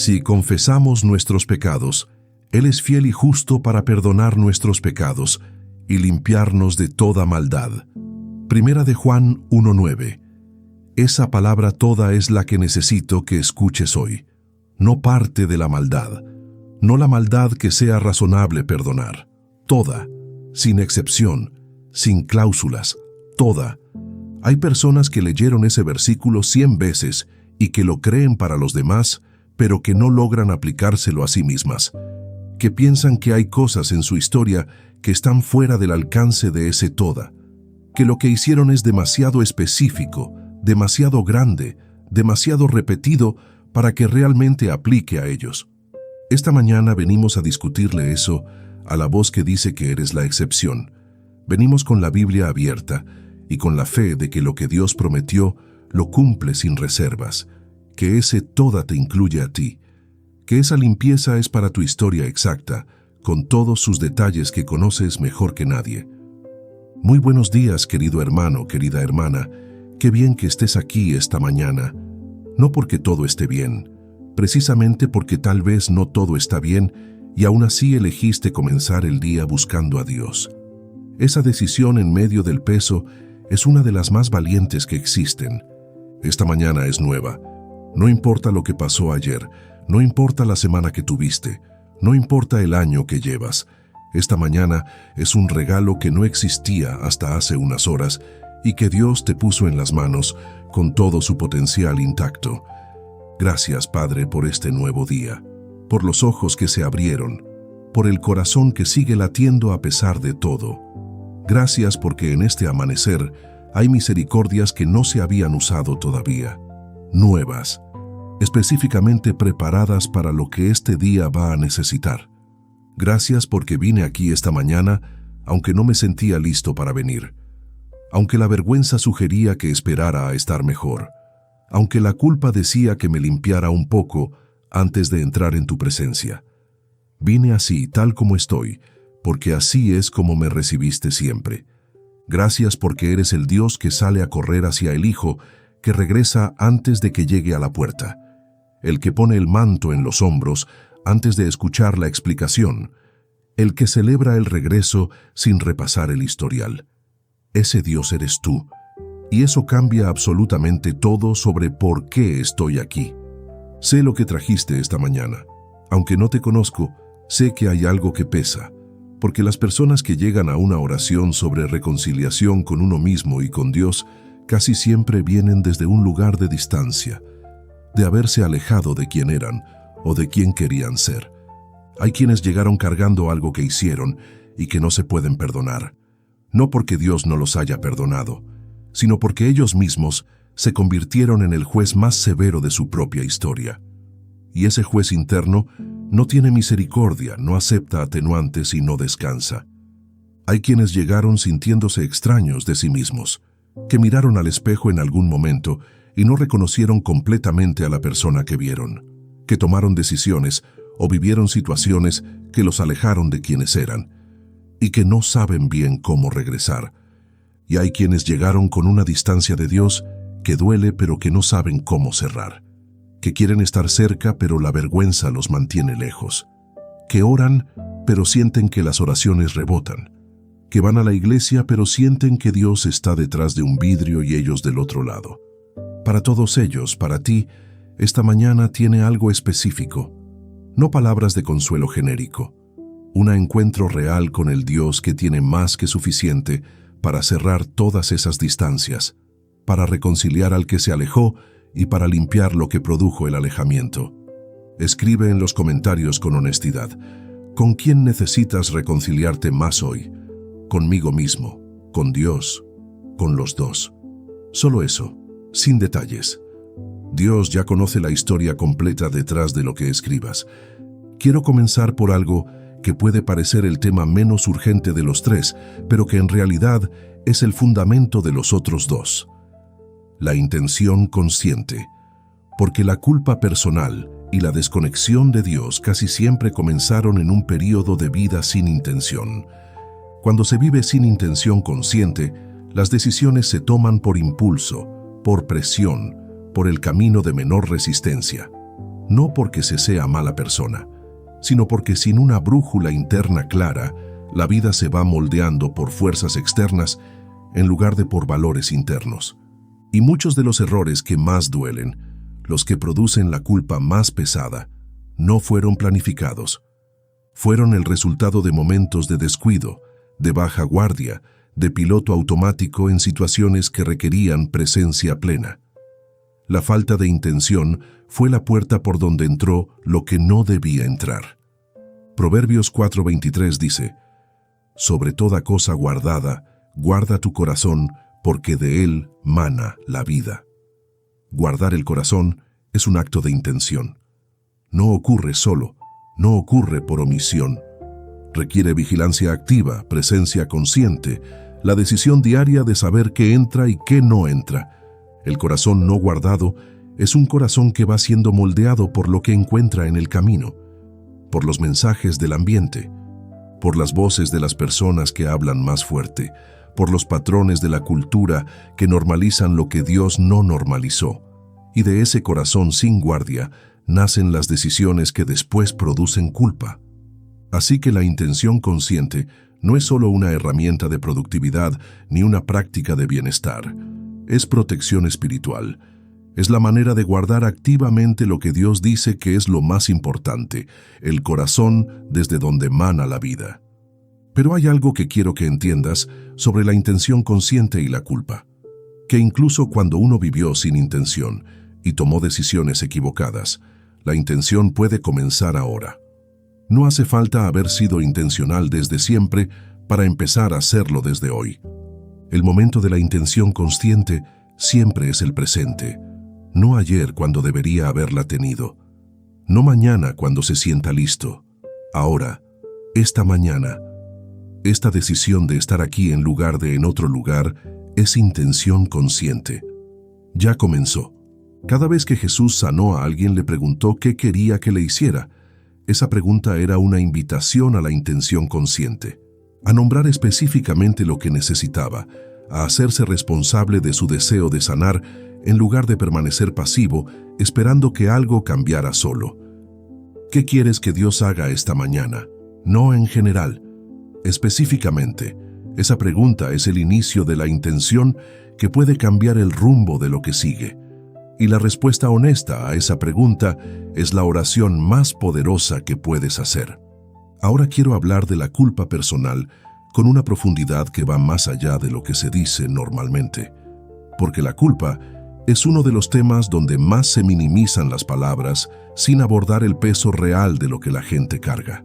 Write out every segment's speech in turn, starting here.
Si confesamos nuestros pecados, Él es fiel y justo para perdonar nuestros pecados y limpiarnos de toda maldad. Primera de Juan 1:9. Esa palabra toda es la que necesito que escuches hoy. No parte de la maldad, no la maldad que sea razonable perdonar. Toda, sin excepción, sin cláusulas, toda. Hay personas que leyeron ese versículo 100 veces y que lo creen para los demás, pero que no logran aplicárselo a sí mismas, que piensan que hay cosas en su historia que están fuera del alcance de ese toda, que lo que hicieron es demasiado específico, demasiado grande, demasiado repetido para que realmente aplique a ellos. Esta mañana venimos a discutirle eso a la voz que dice que eres la excepción. Venimos con la Biblia abierta y con la fe de que lo que Dios prometió lo cumple sin reservas, que ese toda te incluye a ti, que esa limpieza es para tu historia exacta, con todos sus detalles que conoces mejor que nadie. Muy buenos días, querido hermano, querida hermana. Qué bien que estés aquí esta mañana. No porque todo esté bien, precisamente porque tal vez no todo está bien y aún así elegiste comenzar el día buscando a Dios. Esa decisión en medio del peso es una de las más valientes que existen. Esta mañana es nueva. No importa lo que pasó ayer, no importa la semana que tuviste, no importa el año que llevas. Esta mañana es un regalo que no existía hasta hace unas horas y que Dios te puso en las manos con todo su potencial intacto. Gracias, Padre, por este nuevo día, por los ojos que se abrieron, por el corazón que sigue latiendo a pesar de todo. Gracias porque en este amanecer hay misericordias que no se habían usado todavía, nuevas, específicamente preparadas para lo que este día va a necesitar. Gracias porque vine aquí esta mañana, aunque no me sentía listo para venir. Aunque la vergüenza sugería que esperara a estar mejor, aunque la culpa decía que me limpiara un poco antes de entrar en tu presencia. Vine así, tal como estoy, porque así es como me recibiste siempre. Gracias porque eres el Dios que sale a correr hacia el Hijo, que regresa antes de que llegue a la puerta, el que pone el manto en los hombros antes de escuchar la explicación, el que celebra el regreso sin repasar el historial. Ese Dios eres tú, y eso cambia absolutamente todo sobre por qué estoy aquí. Sé lo que trajiste esta mañana. Aunque no te conozco, sé que hay algo que pesa, porque las personas que llegan a una oración sobre reconciliación con uno mismo y con Dios casi siempre vienen desde un lugar de distancia, de haberse alejado de quién eran o de quién querían ser. Hay quienes llegaron cargando algo que hicieron y que no se pueden perdonar. No porque Dios no los haya perdonado, sino porque ellos mismos se convirtieron en el juez más severo de su propia historia. Y ese juez interno no tiene misericordia, no acepta atenuantes y no descansa. Hay quienes llegaron sintiéndose extraños de sí mismos, que miraron al espejo en algún momento y no reconocieron completamente a la persona que vieron, que tomaron decisiones o vivieron situaciones que los alejaron de quienes eran, y que no saben bien cómo regresar. Y hay quienes llegaron con una distancia de Dios que duele pero que no saben cómo cerrar, que quieren estar cerca pero la vergüenza los mantiene lejos, que oran pero sienten que las oraciones rebotan, que van a la iglesia pero sienten que Dios está detrás de un vidrio y ellos del otro lado. Para todos ellos, para ti, esta mañana tiene algo específico, no palabras de consuelo genérico, un encuentro real con el Dios que tiene más que suficiente para cerrar todas esas distancias, para reconciliar al que se alejó y para limpiar lo que produjo el alejamiento. Escribe en los comentarios con honestidad, ¿con quién necesitas reconciliarte más hoy? Conmigo mismo, con Dios, con los dos. Solo eso, sin detalles. Dios ya conoce la historia completa detrás de lo que escribas. Quiero comenzar por algo que puede parecer el tema menos urgente de los tres, pero que en realidad es el fundamento de los otros dos. La intención consciente. Porque la culpa personal y la desconexión de Dios casi siempre comenzaron en un período de vida sin intención. Cuando se vive sin intención consciente, las decisiones se toman por impulso, por presión, por el camino de menor resistencia. no porque se sea mala persona, sino porque sin una brújula interna clara, la vida se va moldeando por fuerzas externas en lugar de por valores internos. Y muchos de los errores que más duelen, los que producen la culpa más pesada, no fueron planificados. Fueron el resultado de momentos de descuido, de baja guardia, de piloto automático en situaciones que requerían presencia plena. La falta de intención fue la puerta por donde entró lo que no debía entrar. Proverbios 4:23 dice: «Sobre toda cosa guardada, guarda tu corazón, porque de él mana la vida». Guardar el corazón es un acto de intención. No ocurre solo, no ocurre por omisión. Requiere vigilancia activa, presencia consciente, la decisión diaria de saber qué entra y qué no entra. El corazón no guardado es un corazón que va siendo moldeado por lo que encuentra en el camino, por los mensajes del ambiente, por las voces de las personas que hablan más fuerte, por los patrones de la cultura que normalizan lo que Dios no normalizó. Y de ese corazón sin guardia nacen las decisiones que después producen culpa. Así que la intención consciente no es solo una herramienta de productividad ni una práctica de bienestar. Es protección espiritual. Es la manera de guardar activamente lo que Dios dice que es lo más importante, el corazón desde donde mana la vida. Pero hay algo que quiero que entiendas sobre la intención consciente y la culpa, que incluso cuando uno vivió sin intención y tomó decisiones equivocadas, la intención puede comenzar ahora. No hace falta haber sido intencional desde siempre para empezar a hacerlo desde hoy. El momento de la intención consciente siempre es el presente, no ayer cuando debería haberla tenido, no mañana cuando se sienta listo, ahora, esta mañana. Esta decisión de estar aquí en lugar de en otro lugar es intención consciente. Ya comenzó. Cada vez que Jesús sanó a alguien le preguntó qué quería que le hiciera. Esa pregunta era una invitación a la intención consciente, a nombrar específicamente lo que necesitaba, a hacerse responsable de su deseo de sanar en lugar de permanecer pasivo esperando que algo cambiara solo. ¿Qué quieres que Dios haga esta mañana? No en general. Específicamente, esa pregunta es el inicio de la intención que puede cambiar el rumbo de lo que sigue. Y la respuesta honesta a esa pregunta es la oración más poderosa que puedes hacer. Ahora quiero hablar de la culpa personal con una profundidad que va más allá de lo que se dice normalmente. Porque la culpa es uno de los temas donde más se minimizan las palabras sin abordar el peso real de lo que la gente carga.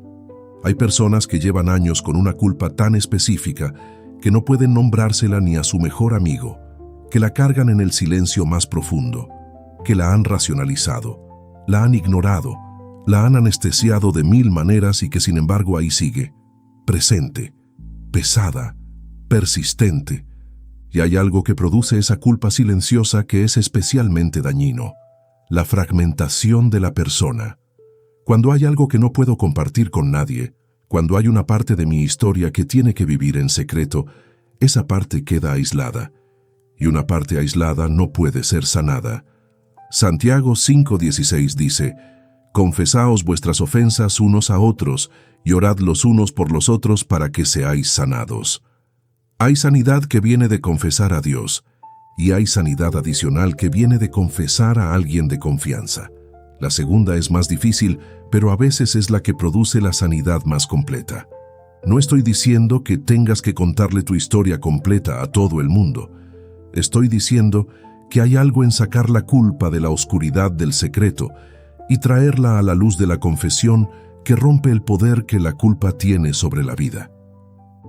Hay personas que llevan años con una culpa tan específica que no pueden nombrársela ni a su mejor amigo, que la cargan en el silencio más profundo, que la han racionalizado, la han ignorado, la han anestesiado de 1000 maneras y que sin embargo ahí sigue, presente, pesada, persistente. Y hay algo que produce esa culpa silenciosa que es especialmente dañino: la fragmentación de la persona. Cuando hay algo que no puedo compartir con nadie, cuando hay una parte de mi historia que tiene que vivir en secreto, esa parte queda aislada. Y una parte aislada no puede ser sanada. Santiago 5:16 dice: «Confesaos vuestras ofensas unos a otros, y orad los unos por los otros para que seáis sanados». Hay sanidad que viene de confesar a Dios, y hay sanidad adicional que viene de confesar a alguien de confianza. La segunda es más difícil, pero a veces es la que produce la sanidad más completa. No estoy diciendo que tengas que contarle tu historia completa a todo el mundo. Estoy diciendo que hay algo en sacar la culpa de la oscuridad del secreto y traerla a la luz de la confesión que rompe el poder que la culpa tiene sobre la vida.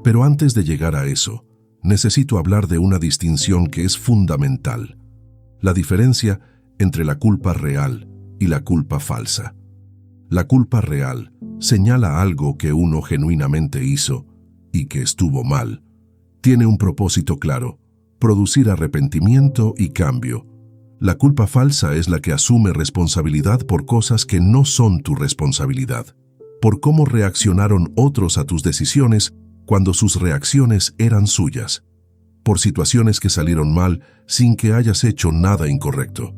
Pero antes de llegar a eso, necesito hablar de una distinción que es fundamental: la diferencia entre la culpa real y la culpa falsa. La culpa real señala algo que uno genuinamente hizo y que estuvo mal. Tiene un propósito claro: producir arrepentimiento y cambio. La culpa falsa es la que asume responsabilidad por cosas que no son tu responsabilidad, por cómo reaccionaron otros a tus decisiones cuando sus reacciones eran suyas, por situaciones que salieron mal sin que hayas hecho nada incorrecto,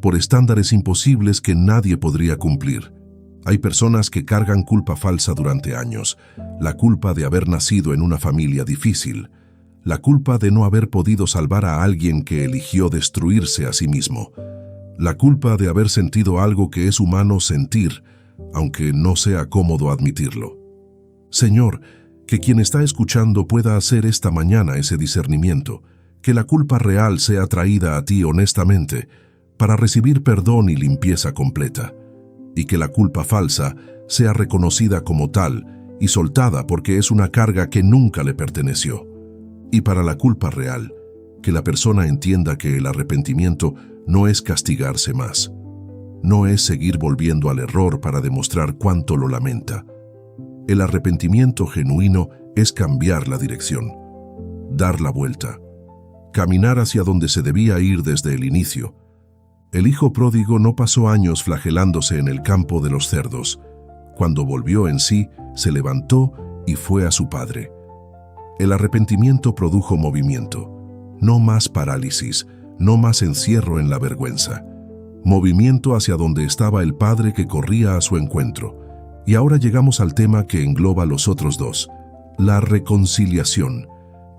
por estándares imposibles que nadie podría cumplir. Hay personas que cargan culpa falsa durante años, la culpa de haber nacido en una familia difícil, la culpa de no haber podido salvar a alguien que eligió destruirse a sí mismo, la culpa de haber sentido algo que es humano sentir, aunque no sea cómodo admitirlo. Señor, que quien está escuchando pueda hacer esta mañana ese discernimiento, que la culpa real sea traída a ti honestamente, para recibir perdón y limpieza completa, y que la culpa falsa sea reconocida como tal y soltada porque es una carga que nunca le perteneció. Y para la culpa real, que la persona entienda que el arrepentimiento no es castigarse más, no es seguir volviendo al error para demostrar cuánto lo lamenta. El arrepentimiento genuino es cambiar la dirección, dar la vuelta, caminar hacia donde se debía ir desde el inicio. El hijo pródigo no pasó años flagelándose en el campo de los cerdos. Cuando volvió en sí, se levantó y fue a su padre. El arrepentimiento produjo movimiento, no más parálisis, no más encierro en la vergüenza. Movimiento hacia donde estaba el padre que corría a su encuentro. Y ahora llegamos al tema que engloba los otros dos, la reconciliación,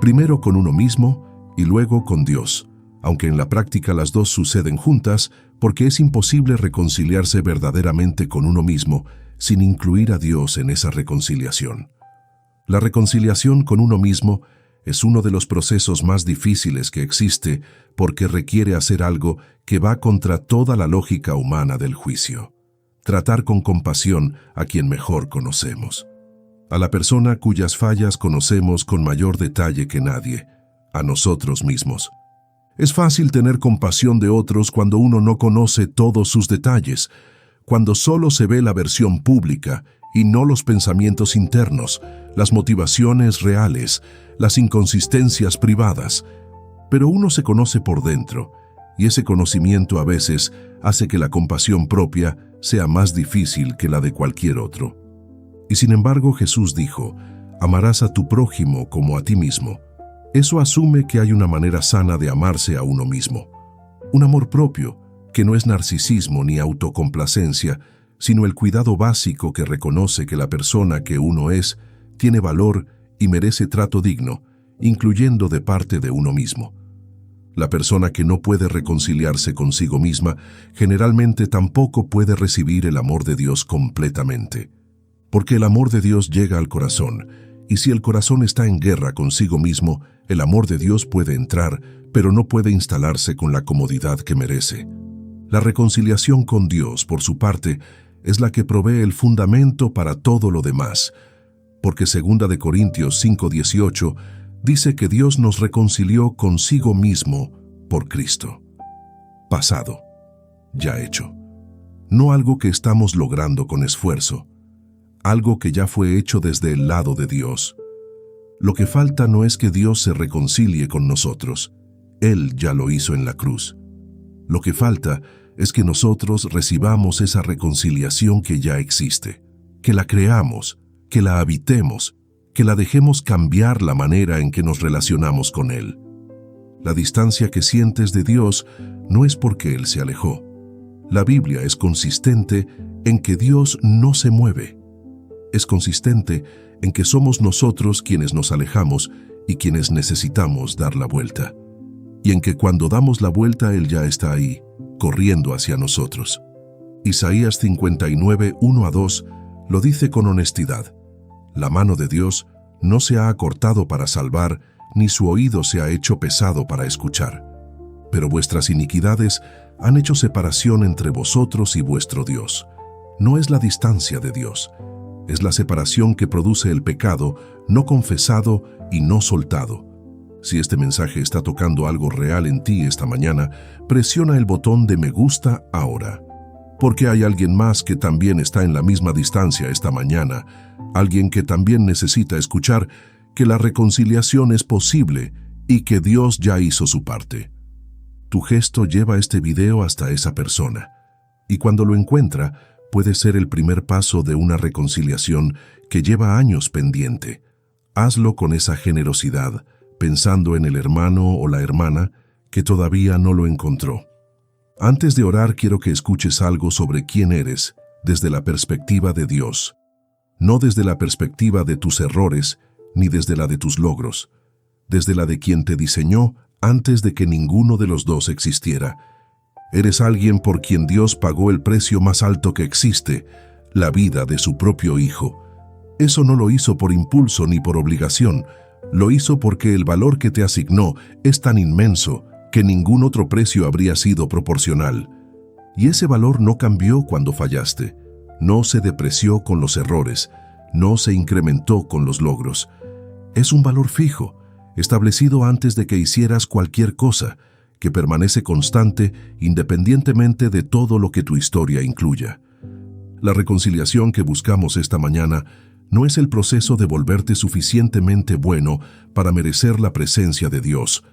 primero con uno mismo y luego con Dios, aunque en la práctica las dos suceden juntas porque es imposible reconciliarse verdaderamente con uno mismo sin incluir a Dios en esa reconciliación. La reconciliación con uno mismo es uno de los procesos más difíciles que existe porque requiere hacer algo que va contra toda la lógica humana del juicio. Tratar con compasión a quien mejor conocemos, a la persona cuyas fallas conocemos con mayor detalle que nadie, a nosotros mismos. Es fácil tener compasión de otros cuando uno no conoce todos sus detalles, cuando solo se ve la versión pública y no los pensamientos internos, las motivaciones reales, las inconsistencias privadas. Pero uno se conoce por dentro, y ese conocimiento a veces hace que la compasión propia sea más difícil que la de cualquier otro. Y sin embargo Jesús dijo, amarás a tu prójimo como a ti mismo. Eso asume que hay una manera sana de amarse a uno mismo. Un amor propio, que no es narcisismo ni autocomplacencia, sino el cuidado básico que reconoce que la persona que uno es tiene valor y merece trato digno, incluyendo de parte de uno mismo. La persona que no puede reconciliarse consigo misma generalmente tampoco puede recibir el amor de Dios completamente. Porque el amor de Dios llega al corazón, y si el corazón está en guerra consigo mismo, el amor de Dios puede entrar, pero no puede instalarse con la comodidad que merece. La reconciliación con Dios, por su parte, es la que provee el fundamento para todo lo demás, porque 2 Corintios 5:18 dice que Dios nos reconcilió consigo mismo por Cristo. Pasado, ya hecho. No algo que estamos logrando con esfuerzo, algo que ya fue hecho desde el lado de Dios. Lo que falta no es que Dios se reconcilie con nosotros, Él ya lo hizo en la cruz. Lo que falta es que nosotros recibamos esa reconciliación que ya existe, que la creamos, que la habitemos, que la dejemos cambiar la manera en que nos relacionamos con Él. La distancia que sientes de Dios no es porque Él se alejó. La Biblia es consistente en que Dios no se mueve. Es consistente en que somos nosotros quienes nos alejamos y quienes necesitamos dar la vuelta. Y en que cuando damos la vuelta Él ya está ahí, corriendo hacia nosotros. Isaías 59, 1-2 lo dice con honestidad. La mano de Dios no se ha acortado para salvar, ni su oído se ha hecho pesado para escuchar. Pero vuestras iniquidades han hecho separación entre vosotros y vuestro Dios. No es la distancia de Dios, es la separación que produce el pecado no confesado y no soltado. Si este mensaje está tocando algo real en ti esta mañana, presiona el botón de me gusta ahora. Porque hay alguien más que también está en la misma distancia esta mañana, alguien que también necesita escuchar que la reconciliación es posible y que Dios ya hizo su parte. Tu gesto lleva este video hasta esa persona, y cuando lo encuentra, puede ser el primer paso de una reconciliación que lleva años pendiente. Hazlo con esa generosidad, pensando en el hermano o la hermana que todavía no lo encontró. Antes de orar, quiero que escuches algo sobre quién eres desde la perspectiva de Dios, no desde la perspectiva de tus errores ni desde la de tus logros, desde la de quien te diseñó antes de que ninguno de los dos existiera. Eres alguien por quien Dios pagó el precio más alto que existe, la vida de su propio Hijo. Eso no lo hizo por impulso ni por obligación, lo hizo porque el valor que te asignó es tan inmenso que ningún otro precio habría sido proporcional. Y ese valor no cambió cuando fallaste, no se depreció con los errores, no se incrementó con los logros. Es un valor fijo, establecido antes de que hicieras cualquier cosa, que permanece constante independientemente de todo lo que tu historia incluya. La reconciliación que buscamos esta mañana no es el proceso de volverte suficientemente bueno para merecer la presencia de Dios.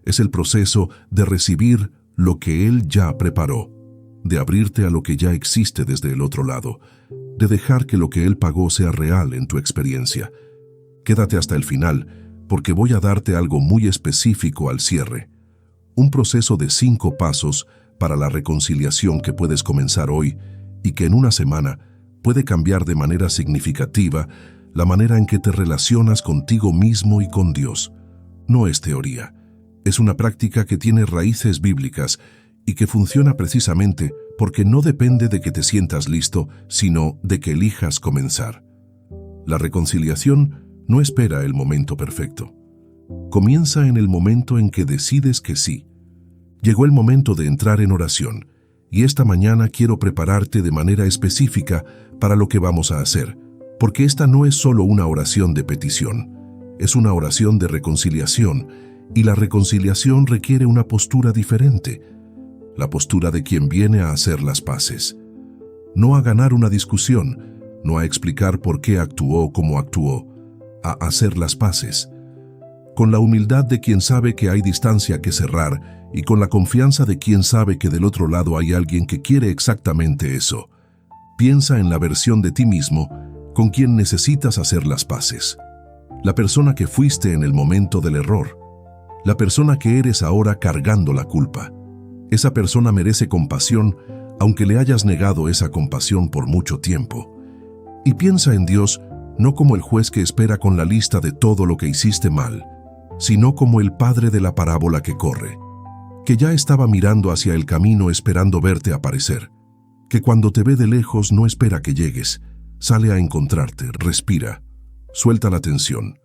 Es el proceso de recibir lo que Él ya preparó, de abrirte a lo que ya existe desde el otro lado, de dejar que lo que Él pagó sea real en tu experiencia. Quédate hasta el final, porque voy a darte algo muy específico al cierre. Un proceso de 5 pasos para la reconciliación que puedes comenzar hoy y que en una semana puede cambiar de manera significativa la manera en que te relacionas contigo mismo y con Dios. No es teoría. Es una práctica que tiene raíces bíblicas y que funciona precisamente porque no depende de que te sientas listo, sino de que elijas comenzar. La reconciliación no espera el momento perfecto. Comienza en el momento en que decides que sí. Llegó el momento de entrar en oración, y esta mañana quiero prepararte de manera específica para lo que vamos a hacer, porque esta no es solo una oración de petición, es una oración de reconciliación, y la reconciliación requiere una postura diferente, la postura de quien viene a hacer las paces. No a ganar una discusión, no a explicar por qué actuó como actuó, a hacer las paces. Con la humildad de quien sabe que hay distancia que cerrar y con la confianza de quien sabe que del otro lado hay alguien que quiere exactamente eso. Piensa en la versión de ti mismo con quien necesitas hacer las paces. La persona que fuiste en el momento del error. La persona que eres ahora cargando la culpa. Esa persona merece compasión, aunque le hayas negado esa compasión por mucho tiempo. Y piensa en Dios no como el juez que espera con la lista de todo lo que hiciste mal, sino como el padre de la parábola que corre, que ya estaba mirando hacia el camino esperando verte aparecer, que cuando te ve de lejos no espera que llegues, sale a encontrarte, respira, suelta la tensión.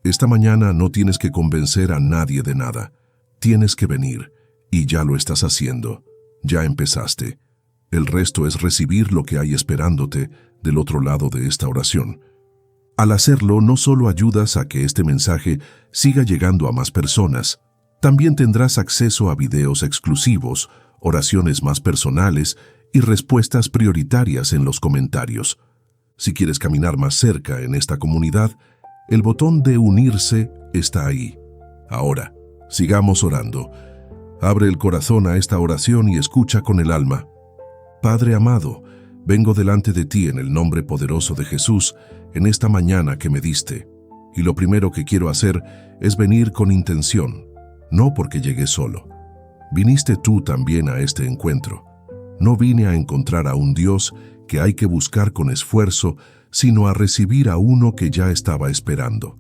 Esta mañana no tienes que convencer a nadie de nada, tienes que venir, y ya lo estás haciendo, ya empezaste. El resto es recibir lo que hay esperándote del otro lado de esta oración. Al hacerlo, no solo ayudas a que este mensaje siga llegando a más personas, también tendrás acceso a videos exclusivos, oraciones más personales y respuestas prioritarias en los comentarios. Si quieres caminar más cerca en esta comunidad, el botón de unirse está ahí. Ahora, sigamos orando. Abre el corazón a esta oración y escucha con el alma. Padre amado, vengo delante de ti en el nombre poderoso de Jesús en esta mañana que me diste, y lo primero que quiero hacer es venir con intención, no porque llegué solo. Viniste tú también a este encuentro. No vine a encontrar a un Dios que hay que buscar con esfuerzo, sino a recibir a uno que ya estaba esperando.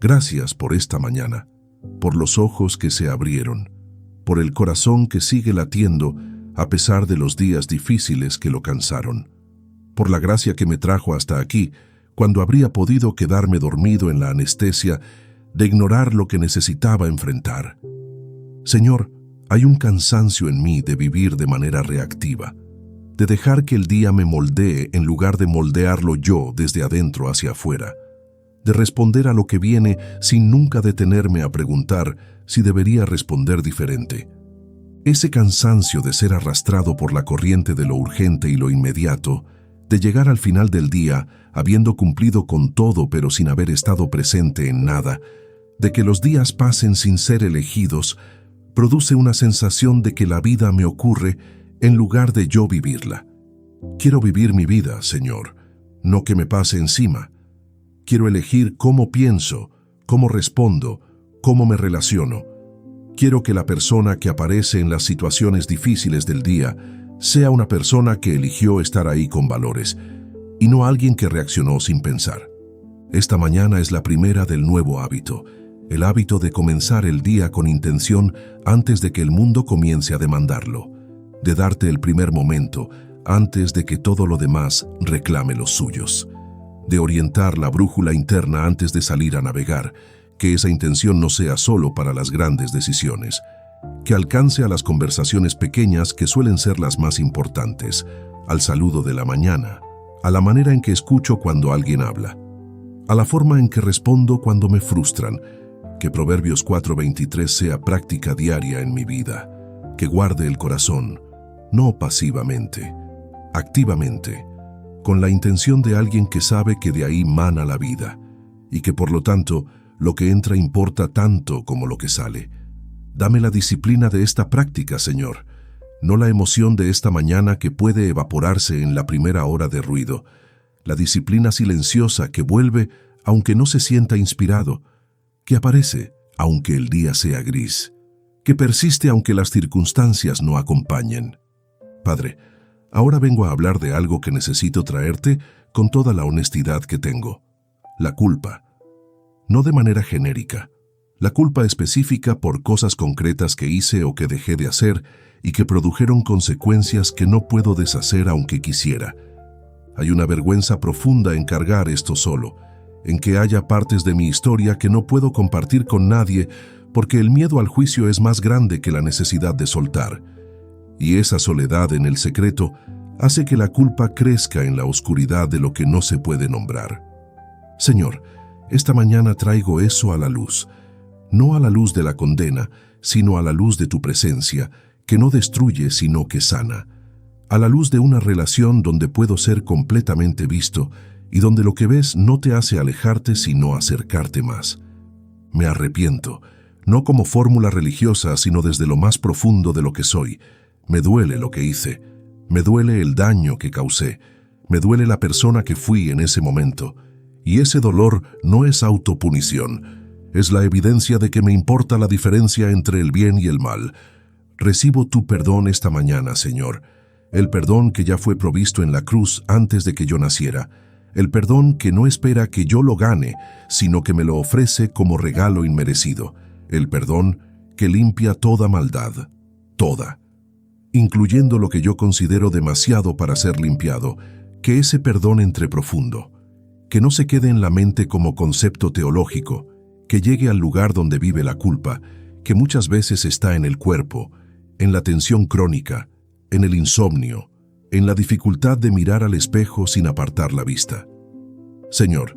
Gracias por esta mañana, por los ojos que se abrieron, por el corazón que sigue latiendo a pesar de los días difíciles que lo cansaron, por la gracia que me trajo hasta aquí, cuando habría podido quedarme dormido en la anestesia de ignorar lo que necesitaba enfrentar. Señor, hay un cansancio en mí de vivir de manera reactiva, de dejar que el día me moldee en lugar de moldearlo yo desde adentro hacia afuera, de responder a lo que viene sin nunca detenerme a preguntar si debería responder diferente. Ese cansancio de ser arrastrado por la corriente de lo urgente y lo inmediato, de llegar al final del día habiendo cumplido con todo pero sin haber estado presente en nada, de que los días pasen sin ser elegidos, produce una sensación de que la vida me ocurre en lugar de yo vivirla. Quiero vivir mi vida, Señor, no que me pase encima. Quiero elegir cómo pienso, cómo respondo, cómo me relaciono. Quiero que la persona que aparece en las situaciones difíciles del día sea una persona que eligió estar ahí con valores y no alguien que reaccionó sin pensar. Esta mañana es la primera del nuevo hábito, el hábito de comenzar el día con intención antes de que el mundo comience a demandarlo, de darte el primer momento antes de que todo lo demás reclame los suyos, de orientar la brújula interna antes de salir a navegar, que esa intención no sea solo para las grandes decisiones, que alcance a las conversaciones pequeñas que suelen ser las más importantes, al saludo de la mañana, a la manera en que escucho cuando alguien habla, a la forma en que respondo cuando me frustran, que Proverbios 4:23 sea práctica diaria en mi vida, que guarde el corazón, no pasivamente, activamente, con la intención de alguien que sabe que de ahí mana la vida, y que por lo tanto lo que entra importa tanto como lo que sale. Dame la disciplina de esta práctica, Señor, no la emoción de esta mañana que puede evaporarse en la primera hora de ruido, la disciplina silenciosa que vuelve aunque no se sienta inspirado, que aparece aunque el día sea gris, que persiste aunque las circunstancias no acompañen. Padre, ahora vengo a hablar de algo que necesito traerte con toda la honestidad que tengo: la culpa. No de manera genérica, la culpa específica por cosas concretas que hice o que dejé de hacer y que produjeron consecuencias que no puedo deshacer aunque quisiera. Hay una vergüenza profunda en cargar esto solo, en que haya partes de mi historia que no puedo compartir con nadie porque el miedo al juicio es más grande que la necesidad de soltar. Y esa soledad en el secreto hace que la culpa crezca en la oscuridad de lo que no se puede nombrar. Señor, esta mañana traigo eso a la luz, no a la luz de la condena, sino a la luz de tu presencia, que no destruye sino que sana, a la luz de una relación donde puedo ser completamente visto y donde lo que ves no te hace alejarte sino acercarte más. Me arrepiento, no como fórmula religiosa, sino desde lo más profundo de lo que soy. Me duele lo que hice, me duele el daño que causé, me duele la persona que fui en ese momento. Y ese dolor no es autopunición, es la evidencia de que me importa la diferencia entre el bien y el mal. Recibo tu perdón esta mañana, Señor, el perdón que ya fue provisto en la cruz antes de que yo naciera, el perdón que no espera que yo lo gane, sino que me lo ofrece como regalo inmerecido, el perdón que limpia toda maldad, toda, incluyendo lo que yo considero demasiado para ser limpiado, que ese perdón entre profundo, que no se quede en la mente como concepto teológico, que llegue al lugar donde vive la culpa, que muchas veces está en el cuerpo, en la tensión crónica, en el insomnio, en la dificultad de mirar al espejo sin apartar la vista. Señor,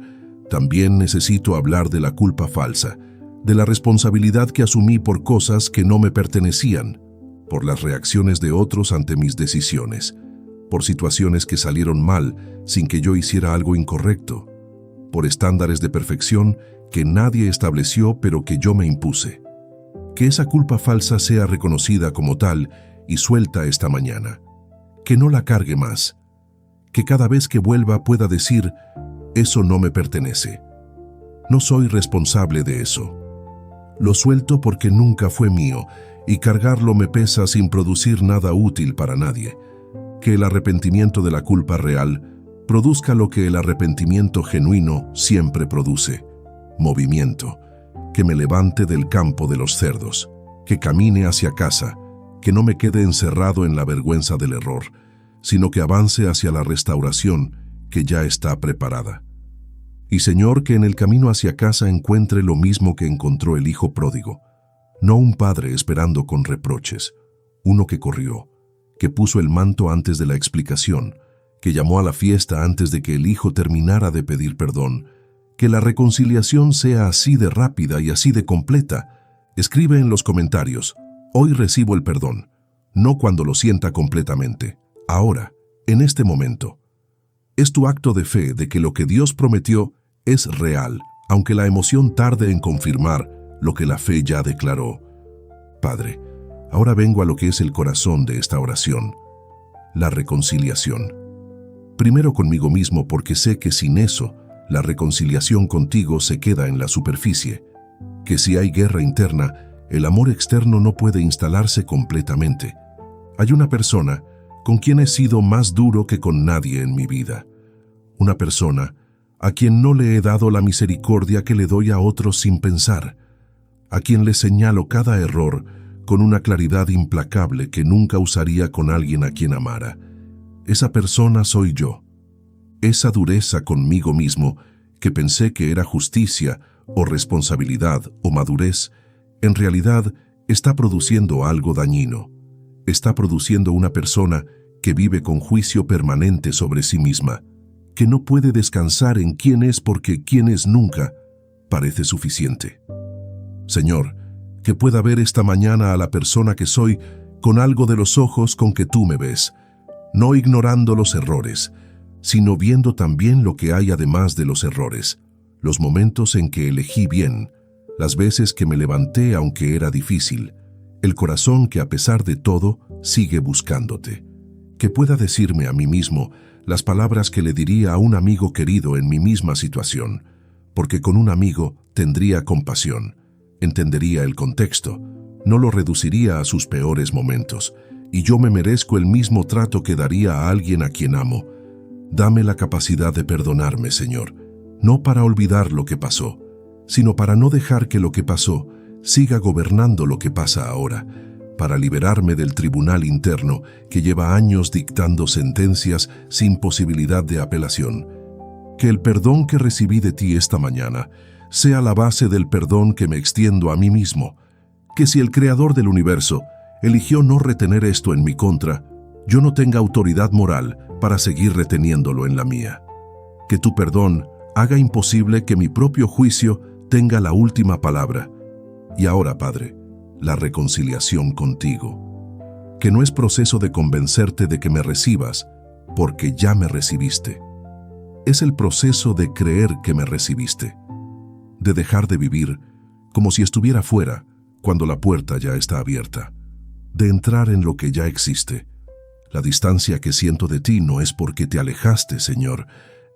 también necesito hablar de la culpa falsa, de la responsabilidad que asumí por cosas que no me pertenecían, por las reacciones de otros ante mis decisiones, por situaciones que salieron mal sin que yo hiciera algo incorrecto, por estándares de perfección que nadie estableció pero que yo me impuse. Que esa culpa falsa sea reconocida como tal y suelta esta mañana. Que no la cargue más. Que cada vez que vuelva pueda decir: eso no me pertenece. No soy responsable de eso. Lo suelto porque nunca fue mío y cargarlo me pesa sin producir nada útil para nadie. Que el arrepentimiento de la culpa real produzca lo que el arrepentimiento genuino siempre produce: movimiento. Que me levante del campo de los cerdos, que camine hacia casa, que no me quede encerrado en la vergüenza del error, sino que avance hacia la restauración que ya está preparada. Y Señor, que en el camino hacia casa encuentre lo mismo que encontró el hijo pródigo, no un padre esperando con reproches, uno que corrió, que puso el manto antes de la explicación, que llamó a la fiesta antes de que el hijo terminara de pedir perdón. Que la reconciliación sea así de rápida y así de completa. Escribe en los comentarios: hoy recibo el perdón, no cuando lo sienta completamente, ahora, en este momento. Es tu acto de fe de que lo que Dios prometió es real, aunque la emoción tarde en confirmar lo que la fe ya declaró. Padre, ahora vengo a lo que es el corazón de esta oración: la reconciliación. Primero conmigo mismo, porque sé que sin eso, la reconciliación contigo se queda en la superficie, que si hay guerra interna, el amor externo no puede instalarse completamente. Hay una persona con quien he sido más duro que con nadie en mi vida. Una persona a quien no le he dado la misericordia que le doy a otros sin pensar, a quien le señalo cada error con una claridad implacable que nunca usaría con alguien a quien amara. Esa persona soy yo. Esa dureza conmigo mismo, que pensé que era justicia o responsabilidad o madurez, en realidad está produciendo algo dañino. Está produciendo una persona que vive con juicio permanente sobre sí misma, que no puede descansar en quién es porque quién es nunca parece suficiente. Señor, que pueda ver esta mañana a la persona que soy con algo de los ojos con que tú me ves, no ignorando los errores, sino viendo también lo que hay además de los errores, los momentos en que elegí bien, las veces que me levanté aunque era difícil, el corazón que a pesar de todo sigue buscándote. Que pueda decirme a mí mismo las palabras que le diría a un amigo querido en mi misma situación, porque con un amigo tendría compasión, entendería el contexto, no lo reduciría a sus peores momentos, y yo me merezco el mismo trato que daría a alguien a quien amo. Dame la capacidad de perdonarme, Señor, no para olvidar lo que pasó, sino para no dejar que lo que pasó siga gobernando lo que pasa ahora, para liberarme del tribunal interno que lleva años dictando sentencias sin posibilidad de apelación. Que el perdón que recibí de ti esta mañana sea la base del perdón que me extiendo a mí mismo. Que si el Creador del universo eligió no retener esto en mi contra, yo no tenga autoridad moral para seguir reteniéndolo en la mía. Que tu perdón haga imposible que mi propio juicio tenga la última palabra. Y ahora, Padre, la reconciliación contigo, que no es proceso de convencerte de que me recibas, porque ya me recibiste. Es el proceso de creer que me recibiste, de dejar de vivir como si estuviera fuera cuando la puerta ya está abierta, de entrar en lo que ya existe. La distancia que siento de ti no es porque te alejaste, Señor,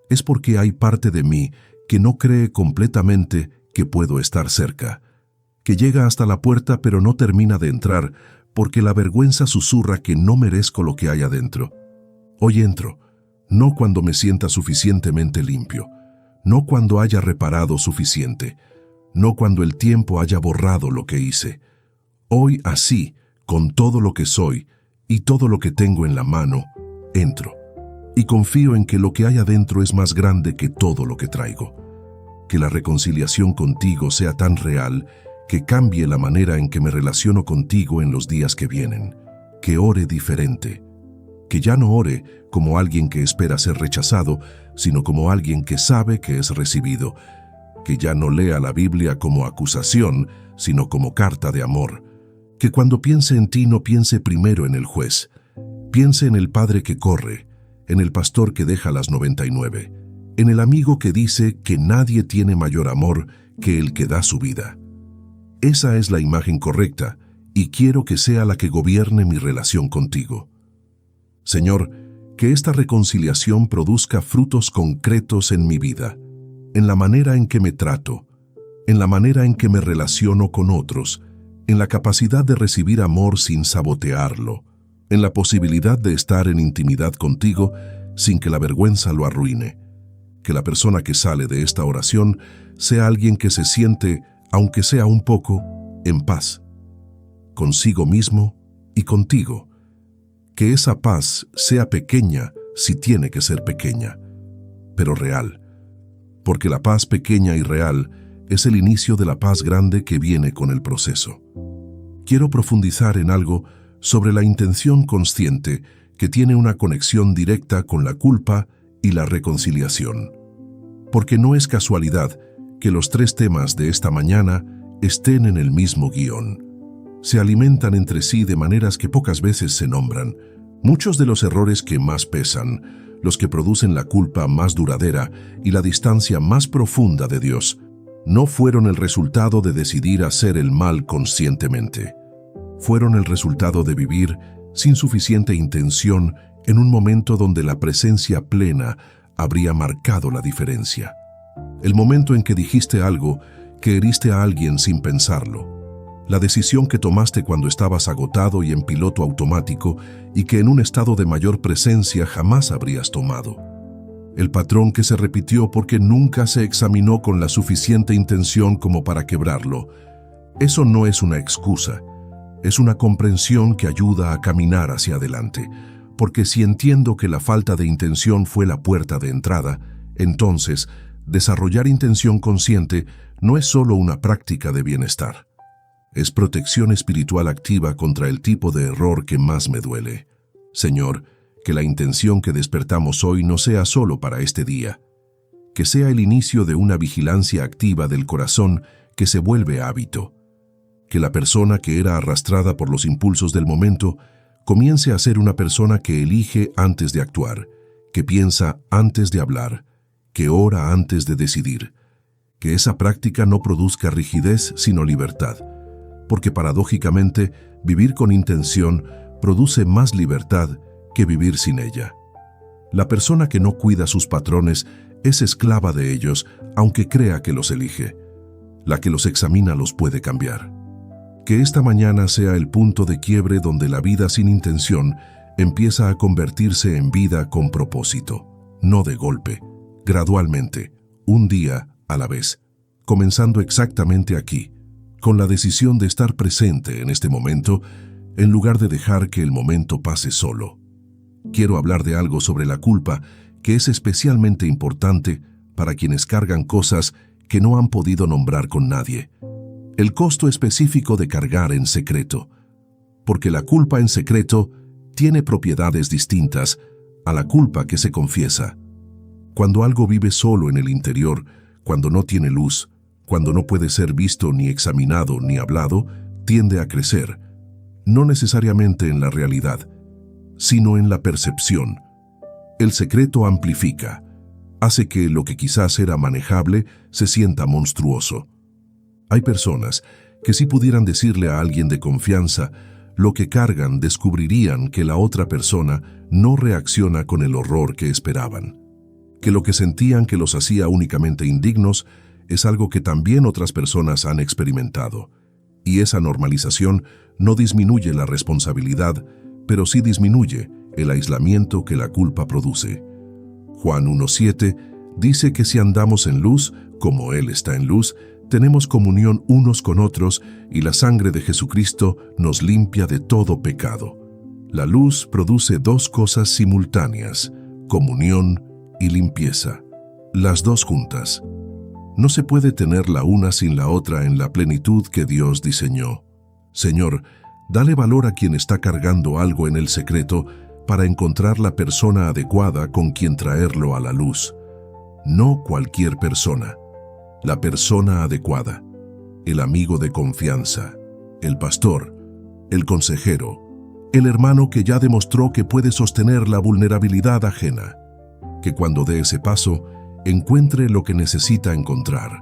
es porque hay parte de mí que no cree completamente que puedo estar cerca, que llega hasta la puerta pero no termina de entrar porque la vergüenza susurra que no merezco lo que hay adentro. Hoy entro, no cuando me sienta suficientemente limpio, no cuando haya reparado suficiente, no cuando el tiempo haya borrado lo que hice. Hoy así, con todo lo que soy y todo lo que tengo en la mano, entro y confío en que lo que hay adentro es más grande que todo lo que traigo. Que la reconciliación contigo sea tan real que cambie la manera en que me relaciono contigo en los días que vienen. Que ore diferente. Que ya no ore como alguien que espera ser rechazado, sino como alguien que sabe que es recibido. Que ya no lea la Biblia como acusación, sino como carta de amor. Que cuando piense en ti no piense primero en el juez. Piense en el padre que corre, en el pastor que deja las 99, en el amigo que dice que nadie tiene mayor amor que el que da su vida. Esa es la imagen correcta y quiero que sea la que gobierne mi relación contigo. Señor, que esta reconciliación produzca frutos concretos en mi vida, en la manera en que me trato, en la manera en que me relaciono con otros, en la capacidad de recibir amor sin sabotearlo, en la posibilidad de estar en intimidad contigo sin que la vergüenza lo arruine. Que la persona que sale de esta oración sea alguien que se siente, aunque sea un poco, en paz, consigo mismo y contigo. Que esa paz sea pequeña si tiene que ser pequeña, pero real, porque la paz pequeña y real es el inicio de la paz grande que viene con el proceso. Quiero profundizar en algo sobre la intención consciente que tiene una conexión directa con la culpa y la reconciliación. Porque no es casualidad que los 3 temas de esta mañana estén en el mismo guión. Se alimentan entre sí de maneras que pocas veces se nombran. Muchos de los errores que más pesan, los que producen la culpa más duradera y la distancia más profunda de Dios, no fueron el resultado de decidir hacer el mal conscientemente. Fueron el resultado de vivir sin suficiente intención en un momento donde la presencia plena habría marcado la diferencia. El momento en que dijiste algo que heriste a alguien sin pensarlo. La decisión que tomaste cuando estabas agotado y en piloto automático y que en un estado de mayor presencia jamás habrías tomado. El patrón que se repitió porque nunca se examinó con la suficiente intención como para quebrarlo. Eso no es una excusa, es una comprensión que ayuda a caminar hacia adelante, porque si entiendo que la falta de intención fue la puerta de entrada, entonces desarrollar intención consciente no es solo una práctica de bienestar. Es protección espiritual activa contra el tipo de error que más me duele. Señor, que la intención que despertamos hoy no sea solo para este día, que sea el inicio de una vigilancia activa del corazón que se vuelve hábito, que la persona que era arrastrada por los impulsos del momento comience a ser una persona que elige antes de actuar, que piensa antes de hablar, que ora antes de decidir, que esa práctica no produzca rigidez sino libertad, porque paradójicamente vivir con intención produce más libertad que vivir sin ella. La persona que no cuida sus patrones es esclava de ellos, aunque crea que los elige. La que los examina los puede cambiar. Que esta mañana sea el punto de quiebre donde la vida sin intención empieza a convertirse en vida con propósito, no de golpe, gradualmente, un día a la vez, comenzando exactamente aquí, con la decisión de estar presente en este momento, en lugar de dejar que el momento pase solo. Quiero hablar de algo sobre la culpa que es especialmente importante para quienes cargan cosas que no han podido nombrar con nadie. El costo específico de cargar en secreto. Porque la culpa en secreto tiene propiedades distintas a la culpa que se confiesa. Cuando algo vive solo en el interior, cuando no tiene luz, cuando no puede ser visto ni examinado ni hablado, tiende a crecer, no necesariamente en la realidad, sino en la percepción. El secreto amplifica, hace que lo que quizás era manejable se sienta monstruoso. Hay personas que si pudieran decirle a alguien de confianza lo que cargan, descubrirían que la otra persona no reacciona con el horror que esperaban, que lo que sentían que los hacía únicamente indignos es algo que también otras personas han experimentado, y esa normalización no disminuye la responsabilidad, pero sí disminuye el aislamiento que la culpa produce. Juan 1:7 dice que si andamos en luz, como Él está en luz, tenemos comunión unos con otros y la sangre de Jesucristo nos limpia de todo pecado. La luz produce dos cosas simultáneas, comunión y limpieza, las dos juntas. No se puede tener la una sin la otra en la plenitud que Dios diseñó. Señor, dale valor a quien está cargando algo en el secreto para encontrar la persona adecuada con quien traerlo a la luz. No cualquier persona, la persona adecuada, el amigo de confianza, el pastor, el consejero, el hermano que ya demostró que puede sostener la vulnerabilidad ajena, que cuando dé ese paso, encuentre lo que necesita encontrar,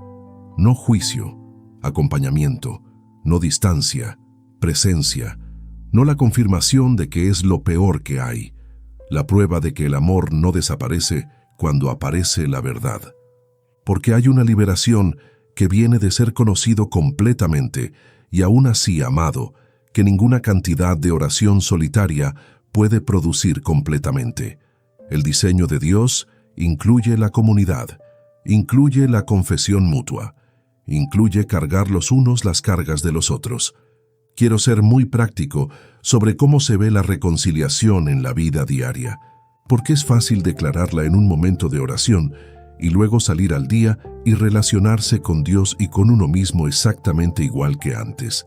no juicio, acompañamiento, no distancia, presencia, no la confirmación de que es lo peor que hay, la prueba de que el amor no desaparece cuando aparece la verdad. Porque hay una liberación que viene de ser conocido completamente y aún así amado, que ninguna cantidad de oración solitaria puede producir completamente. El diseño de Dios incluye la comunidad, incluye la confesión mutua, incluye cargar los unos las cargas de los otros. Quiero ser muy práctico sobre cómo se ve la reconciliación en la vida diaria, porque es fácil declararla en un momento de oración y luego salir al día y relacionarse con Dios y con uno mismo exactamente igual que antes.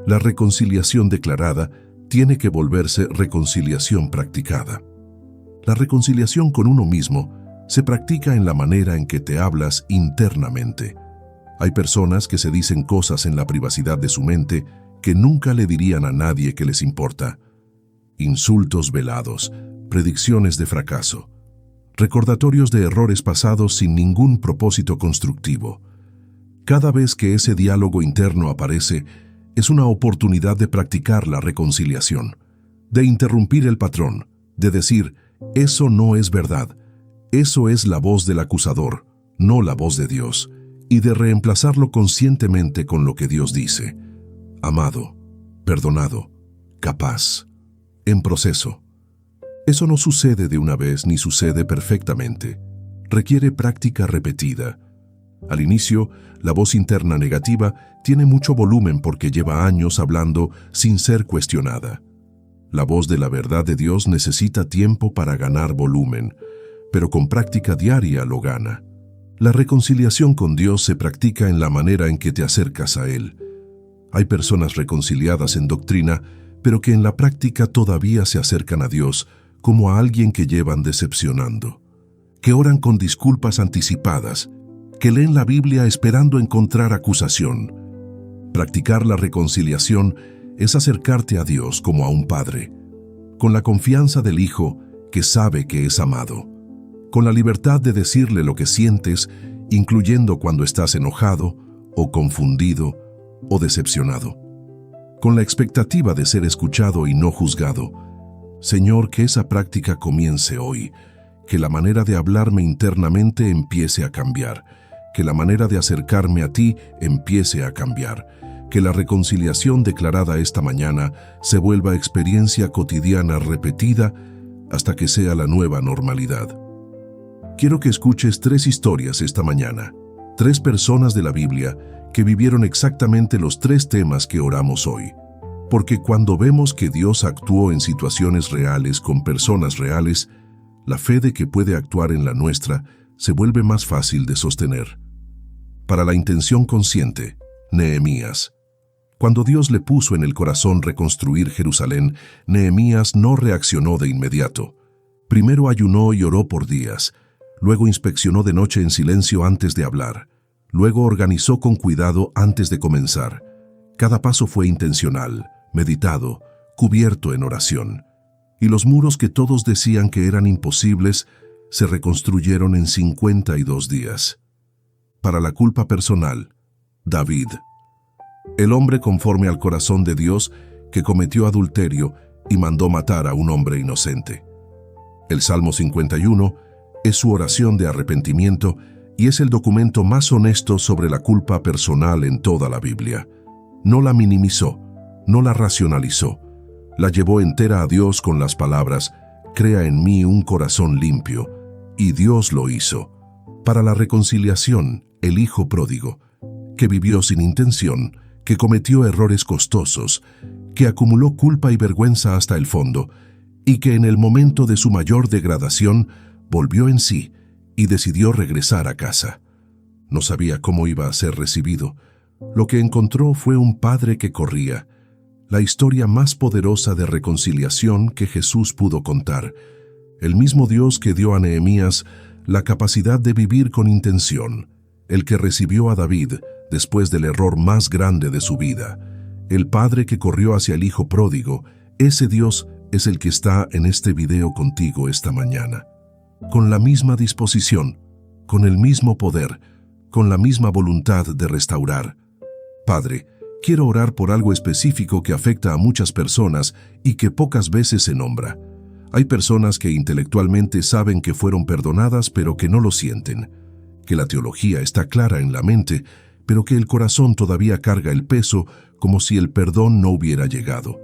La reconciliación declarada tiene que volverse reconciliación practicada. La reconciliación con uno mismo se practica en la manera en que te hablas internamente. Hay personas que se dicen cosas en la privacidad de su mente que nunca le dirían a nadie que les importa. Insultos velados, predicciones de fracaso, recordatorios de errores pasados sin ningún propósito constructivo. Cada vez que ese diálogo interno aparece, es una oportunidad de practicar la reconciliación, de interrumpir el patrón, de decir, eso no es verdad, eso es la voz del acusador, no la voz de Dios, y de reemplazarlo conscientemente con lo que Dios dice. amado, perdonado, capaz, en proceso. Eso no sucede de una vez ni sucede perfectamente. Requiere práctica repetida. Al inicio, la voz interna negativa tiene mucho volumen porque lleva años hablando sin ser cuestionada. La voz de la verdad de Dios necesita tiempo para ganar volumen, pero con práctica diaria lo gana. La reconciliación con Dios se practica en la manera en que te acercas a Él. Hay personas reconciliadas en doctrina, pero que en la práctica todavía se acercan a Dios como a alguien que llevan decepcionando, que oran con disculpas anticipadas, que leen la Biblia esperando encontrar acusación. Practicar la reconciliación es acercarte a Dios como a un padre, con la confianza del hijo que sabe que es amado, con la libertad de decirle lo que sientes, incluyendo cuando estás enojado o confundido o decepcionado, con la expectativa de ser escuchado y no juzgado. Señor, que esa práctica comience hoy, que la manera de hablarme internamente empiece a cambiar, que la manera de acercarme a ti empiece a cambiar, que la reconciliación declarada esta mañana se vuelva experiencia cotidiana repetida hasta que sea la nueva normalidad. Quiero que escuches 3 historias esta mañana, 3 personas de la Biblia que vivieron exactamente los 3 temas que oramos hoy. Porque cuando vemos que Dios actuó en situaciones reales con personas reales, la fe de que puede actuar en la nuestra se vuelve más fácil de sostener. Para la intención consciente, Nehemías. Cuando Dios le puso en el corazón reconstruir Jerusalén, Nehemías no reaccionó de inmediato. Primero ayunó y oró por días, luego inspeccionó de noche en silencio antes de hablar, luego organizó con cuidado antes de comenzar. Cada paso fue intencional, meditado, cubierto en oración. Y los muros que todos decían que eran imposibles se reconstruyeron en 52 días. Para la culpa personal, David. El hombre conforme al corazón de Dios que cometió adulterio y mandó matar a un hombre inocente. El Salmo 51 es su oración de arrepentimiento y es el documento más honesto sobre la culpa personal en toda la Biblia. No la minimizó, no la racionalizó. La llevó entera a Dios con las palabras, «Crea en mí un corazón limpio», y Dios lo hizo. Para la reconciliación, el hijo pródigo, que vivió sin intención, que cometió errores costosos, que acumuló culpa y vergüenza hasta el fondo, y que en el momento de su mayor degradación volvió en sí y decidió regresar a casa. No sabía cómo iba a ser recibido. Lo que encontró fue un padre que corría, la historia más poderosa de reconciliación que Jesús pudo contar. El mismo Dios que dio a Nehemías la capacidad de vivir con intención, el que recibió a David después del error más grande de su vida, el padre que corrió hacia el hijo pródigo, ese Dios es el que está en este video contigo esta mañana. Con la misma disposición, con el mismo poder, con la misma voluntad de restaurar. Padre, quiero orar por algo específico que afecta a muchas personas y que pocas veces se nombra. Hay personas que intelectualmente saben que fueron perdonadas pero que no lo sienten, que la teología está clara en la mente, pero que el corazón todavía carga el peso como si el perdón no hubiera llegado.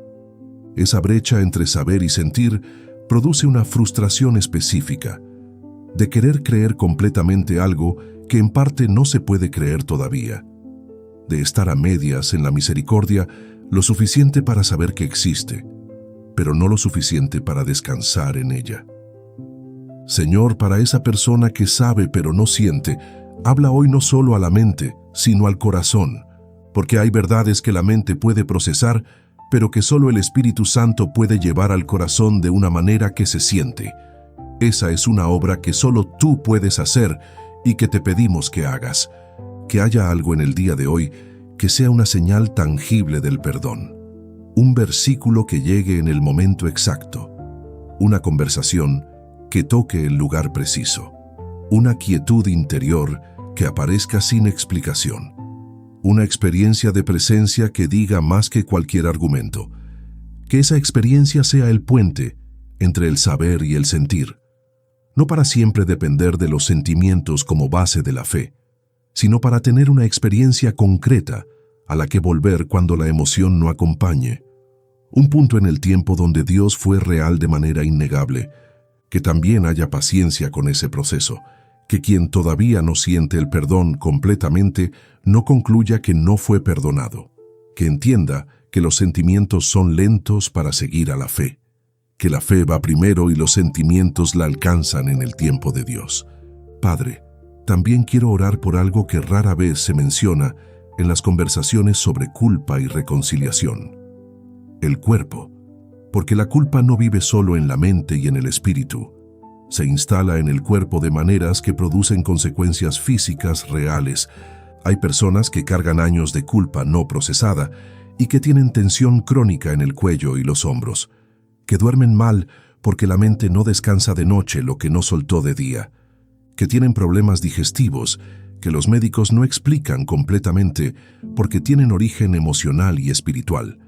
Esa brecha entre saber y sentir produce una frustración específica, de querer creer completamente algo que en parte no se puede creer todavía, de estar a medias en la misericordia lo suficiente para saber que existe, pero no lo suficiente para descansar en ella. Señor, para esa persona que sabe pero no siente, habla hoy no solo a la mente, sino al corazón, porque hay verdades que la mente puede procesar, pero que solo el Espíritu Santo puede llevar al corazón de una manera que se siente. Esa es una obra que solo tú puedes hacer y que te pedimos que hagas. Que haya algo en el día de hoy que sea una señal tangible del perdón. Un versículo que llegue en el momento exacto. Una conversación que toque el lugar preciso. Una quietud interior que aparezca sin explicación. Una experiencia de presencia que diga más que cualquier argumento. Que esa experiencia sea el puente entre el saber y el sentir. No para siempre depender de los sentimientos como base de la fe, sino para tener una experiencia concreta a la que volver cuando la emoción no acompañe. Un punto en el tiempo donde Dios fue real de manera innegable. Que también haya paciencia con ese proceso. Que quien todavía no siente el perdón completamente no concluya que no fue perdonado. Que entienda que los sentimientos son lentos para seguir a la fe. Que la fe va primero y los sentimientos la alcanzan en el tiempo de Dios. Padre, también quiero orar por algo que rara vez se menciona en las conversaciones sobre culpa y reconciliación. El cuerpo, porque la culpa no vive solo en la mente y en el espíritu. Se instala en el cuerpo de maneras que producen consecuencias físicas reales. Hay personas que cargan años de culpa no procesada y que tienen tensión crónica en el cuello y los hombros, que duermen mal porque la mente no descansa de noche lo que no soltó de día, que tienen problemas digestivos que los médicos no explican completamente porque tienen origen emocional y espiritual.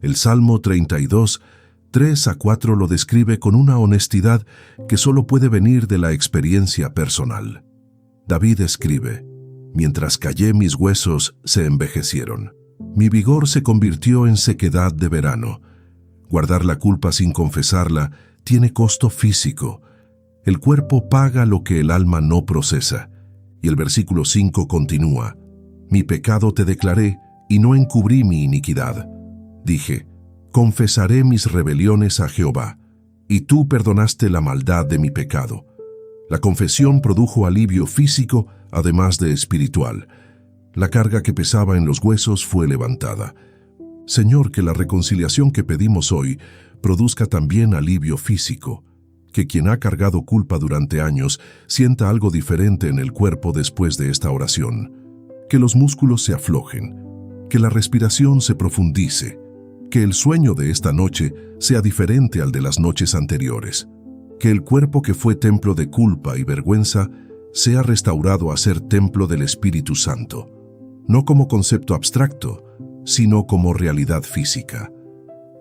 El Salmo 32, 3-4 lo describe con una honestidad que solo puede venir de la experiencia personal. David escribe: «Mientras callé, mis huesos se envejecieron. Mi vigor se convirtió en sequedad de verano». Guardar la culpa sin confesarla tiene costo físico. El cuerpo paga lo que el alma no procesa. Y el versículo 5 continúa: «Mi pecado te declaré y no encubrí mi iniquidad. Dije, confesaré mis rebeliones a Jehová, y tú perdonaste la maldad de mi pecado». La confesión produjo alivio físico, además de espiritual. La carga que pesaba en los huesos fue levantada. Señor, que la reconciliación que pedimos hoy produzca también alivio físico. Que quien ha cargado culpa durante años sienta algo diferente en el cuerpo después de esta oración. Que los músculos se aflojen. Que la respiración se profundice. Que el sueño de esta noche sea diferente al de las noches anteriores. Que el cuerpo que fue templo de culpa y vergüenza sea restaurado a ser templo del Espíritu Santo. No como concepto abstracto, sino como realidad física.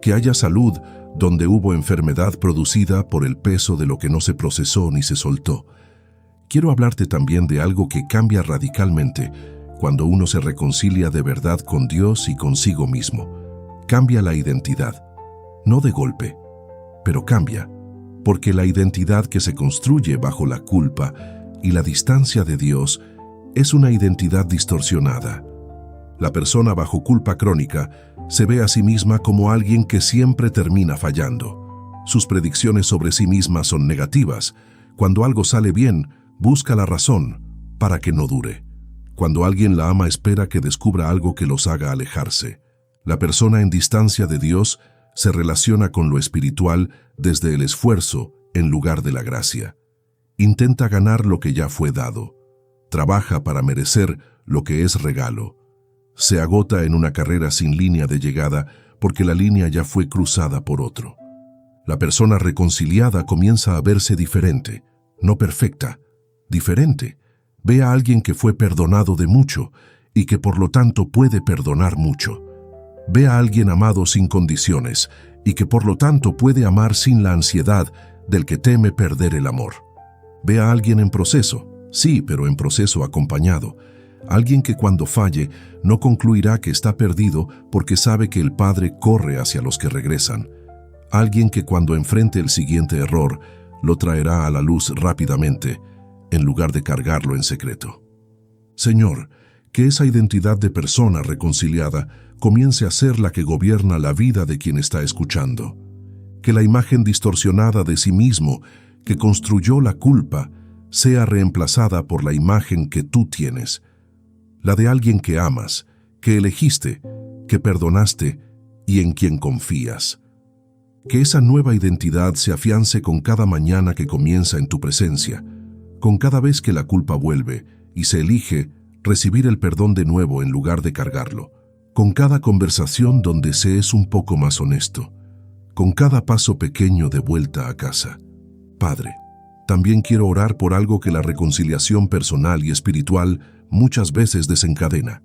Que haya salud donde hubo enfermedad producida por el peso de lo que no se procesó ni se soltó. Quiero hablarte también de algo que cambia radicalmente cuando uno se reconcilia de verdad con Dios y consigo mismo. Cambia la identidad, no de golpe, pero cambia, porque la identidad que se construye bajo la culpa y la distancia de Dios es una identidad distorsionada. La persona bajo culpa crónica se ve a sí misma como alguien que siempre termina fallando. Sus predicciones sobre sí misma son negativas. Cuando algo sale bien, busca la razón para que no dure. Cuando alguien la ama, espera que descubra algo que los haga alejarse. La persona en distancia de Dios se relaciona con lo espiritual desde el esfuerzo en lugar de la gracia. Intenta ganar lo que ya fue dado. Trabaja para merecer lo que es regalo. Se agota en una carrera sin línea de llegada porque la línea ya fue cruzada por otro. La persona reconciliada comienza a verse diferente, no perfecta, diferente. Ve a alguien que fue perdonado de mucho y que por lo tanto puede perdonar mucho. Ve a alguien amado sin condiciones y que por lo tanto puede amar sin la ansiedad del que teme perder el amor. Ve a alguien en proceso, sí, pero en proceso acompañado. Alguien que cuando falle no concluirá que está perdido porque sabe que el Padre corre hacia los que regresan. Alguien que cuando enfrente el siguiente error lo traerá a la luz rápidamente en lugar de cargarlo en secreto. Señor, que esa identidad de persona reconciliada comience a ser la que gobierna la vida de quien está escuchando. Que la imagen distorsionada de sí mismo que construyó la culpa sea reemplazada por la imagen que tú tienes, la de alguien que amas, que elegiste, que perdonaste y en quien confías. Que esa nueva identidad se afiance con cada mañana que comienza en tu presencia, con cada vez que la culpa vuelve y se elige recibir el perdón de nuevo en lugar de cargarlo, con cada conversación donde se es un poco más honesto, con cada paso pequeño de vuelta a casa. Padre, también quiero orar por algo que la reconciliación personal y espiritual muchas veces desencadena: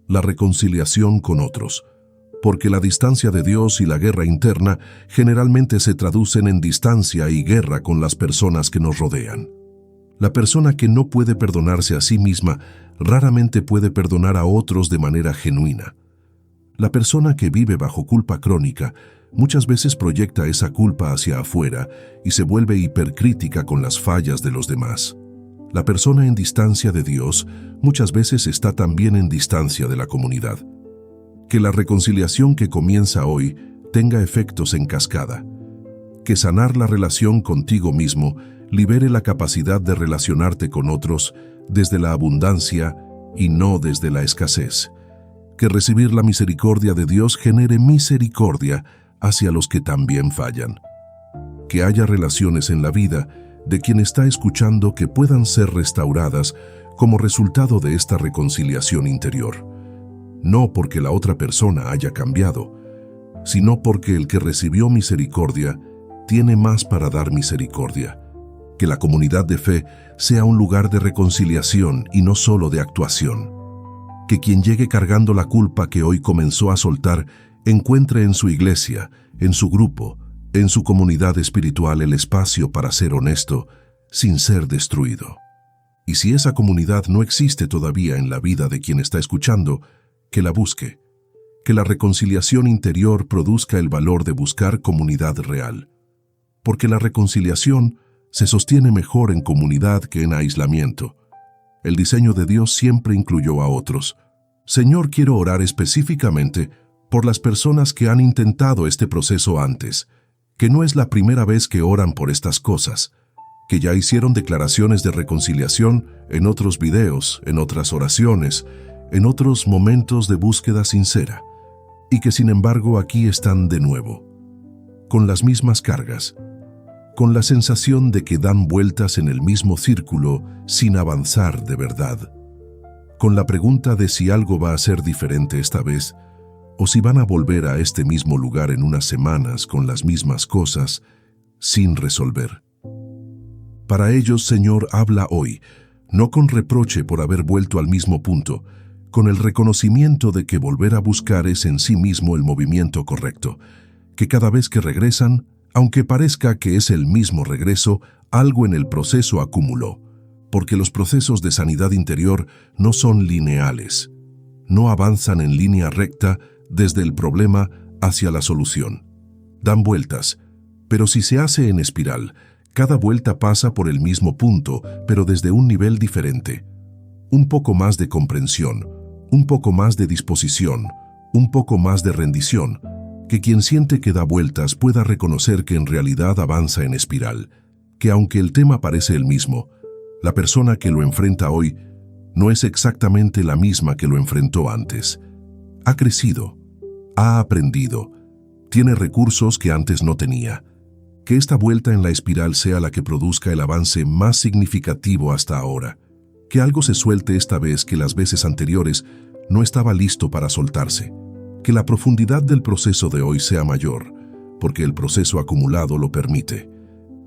la reconciliación con otros, porque la distancia de Dios y la guerra interna generalmente se traducen en distancia y guerra con las personas que nos rodean. La persona que no puede perdonarse a sí misma raramente puede perdonar a otros de manera genuina. La persona que vive bajo culpa crónica muchas veces proyecta esa culpa hacia afuera y se vuelve hipercrítica con las fallas de los demás. La persona en distancia de Dios muchas veces está también en distancia de la comunidad. Que la reconciliación que comienza hoy tenga efectos en cascada. Que sanar la relación contigo mismo libere la capacidad de relacionarte con otros desde la abundancia y no desde la escasez. Que recibir la misericordia de Dios genere misericordia hacia los que también fallan. Que haya relaciones en la vida de quien está escuchando que puedan ser restauradas como resultado de esta reconciliación interior. No porque la otra persona haya cambiado, sino porque el que recibió misericordia tiene más para dar misericordia. Que la comunidad de fe sea un lugar de reconciliación y no solo de actuación. Que quien llegue cargando la culpa que hoy comenzó a soltar encuentre en su iglesia, en su grupo, en su comunidad espiritual el espacio para ser honesto, sin ser destruido. Y si esa comunidad no existe todavía en la vida de quien está escuchando, que la busque. Que la reconciliación interior produzca el valor de buscar comunidad real. Porque la reconciliación se sostiene mejor en comunidad que en aislamiento. El diseño de Dios siempre incluyó a otros. Señor, quiero orar específicamente por las personas que han intentado este proceso antes, que no es la primera vez que oran por estas cosas, que ya hicieron declaraciones de reconciliación en otros videos, en otras oraciones, en otros momentos de búsqueda sincera, y que sin embargo aquí están de nuevo, con las mismas cargas, con la sensación de que dan vueltas en el mismo círculo sin avanzar de verdad, con la pregunta de si algo va a ser diferente esta vez, o si van a volver a este mismo lugar en unas semanas con las mismas cosas, sin resolver. Para ellos, Señor, habla hoy, no con reproche por haber vuelto al mismo punto, con el reconocimiento de que volver a buscar es en sí mismo el movimiento correcto, que cada vez que regresan, aunque parezca que es el mismo regreso, algo en el proceso acumuló, porque los procesos de sanidad interior no son lineales, no avanzan en línea recta desde el problema hacia la solución. Dan vueltas, pero si se hace en espiral, cada vuelta pasa por el mismo punto, pero desde un nivel diferente. Un poco más de comprensión, un poco más de disposición, un poco más de rendición, que quien siente que da vueltas pueda reconocer que en realidad avanza en espiral, que aunque el tema parece el mismo, la persona que lo enfrenta hoy no es exactamente la misma que lo enfrentó antes. Ha crecido, ha aprendido, tiene recursos que antes no tenía. Que esta vuelta en la espiral sea la que produzca el avance más significativo hasta ahora. Que algo se suelte esta vez que las veces anteriores no estaba listo para soltarse. Que la profundidad del proceso de hoy sea mayor, porque el proceso acumulado lo permite.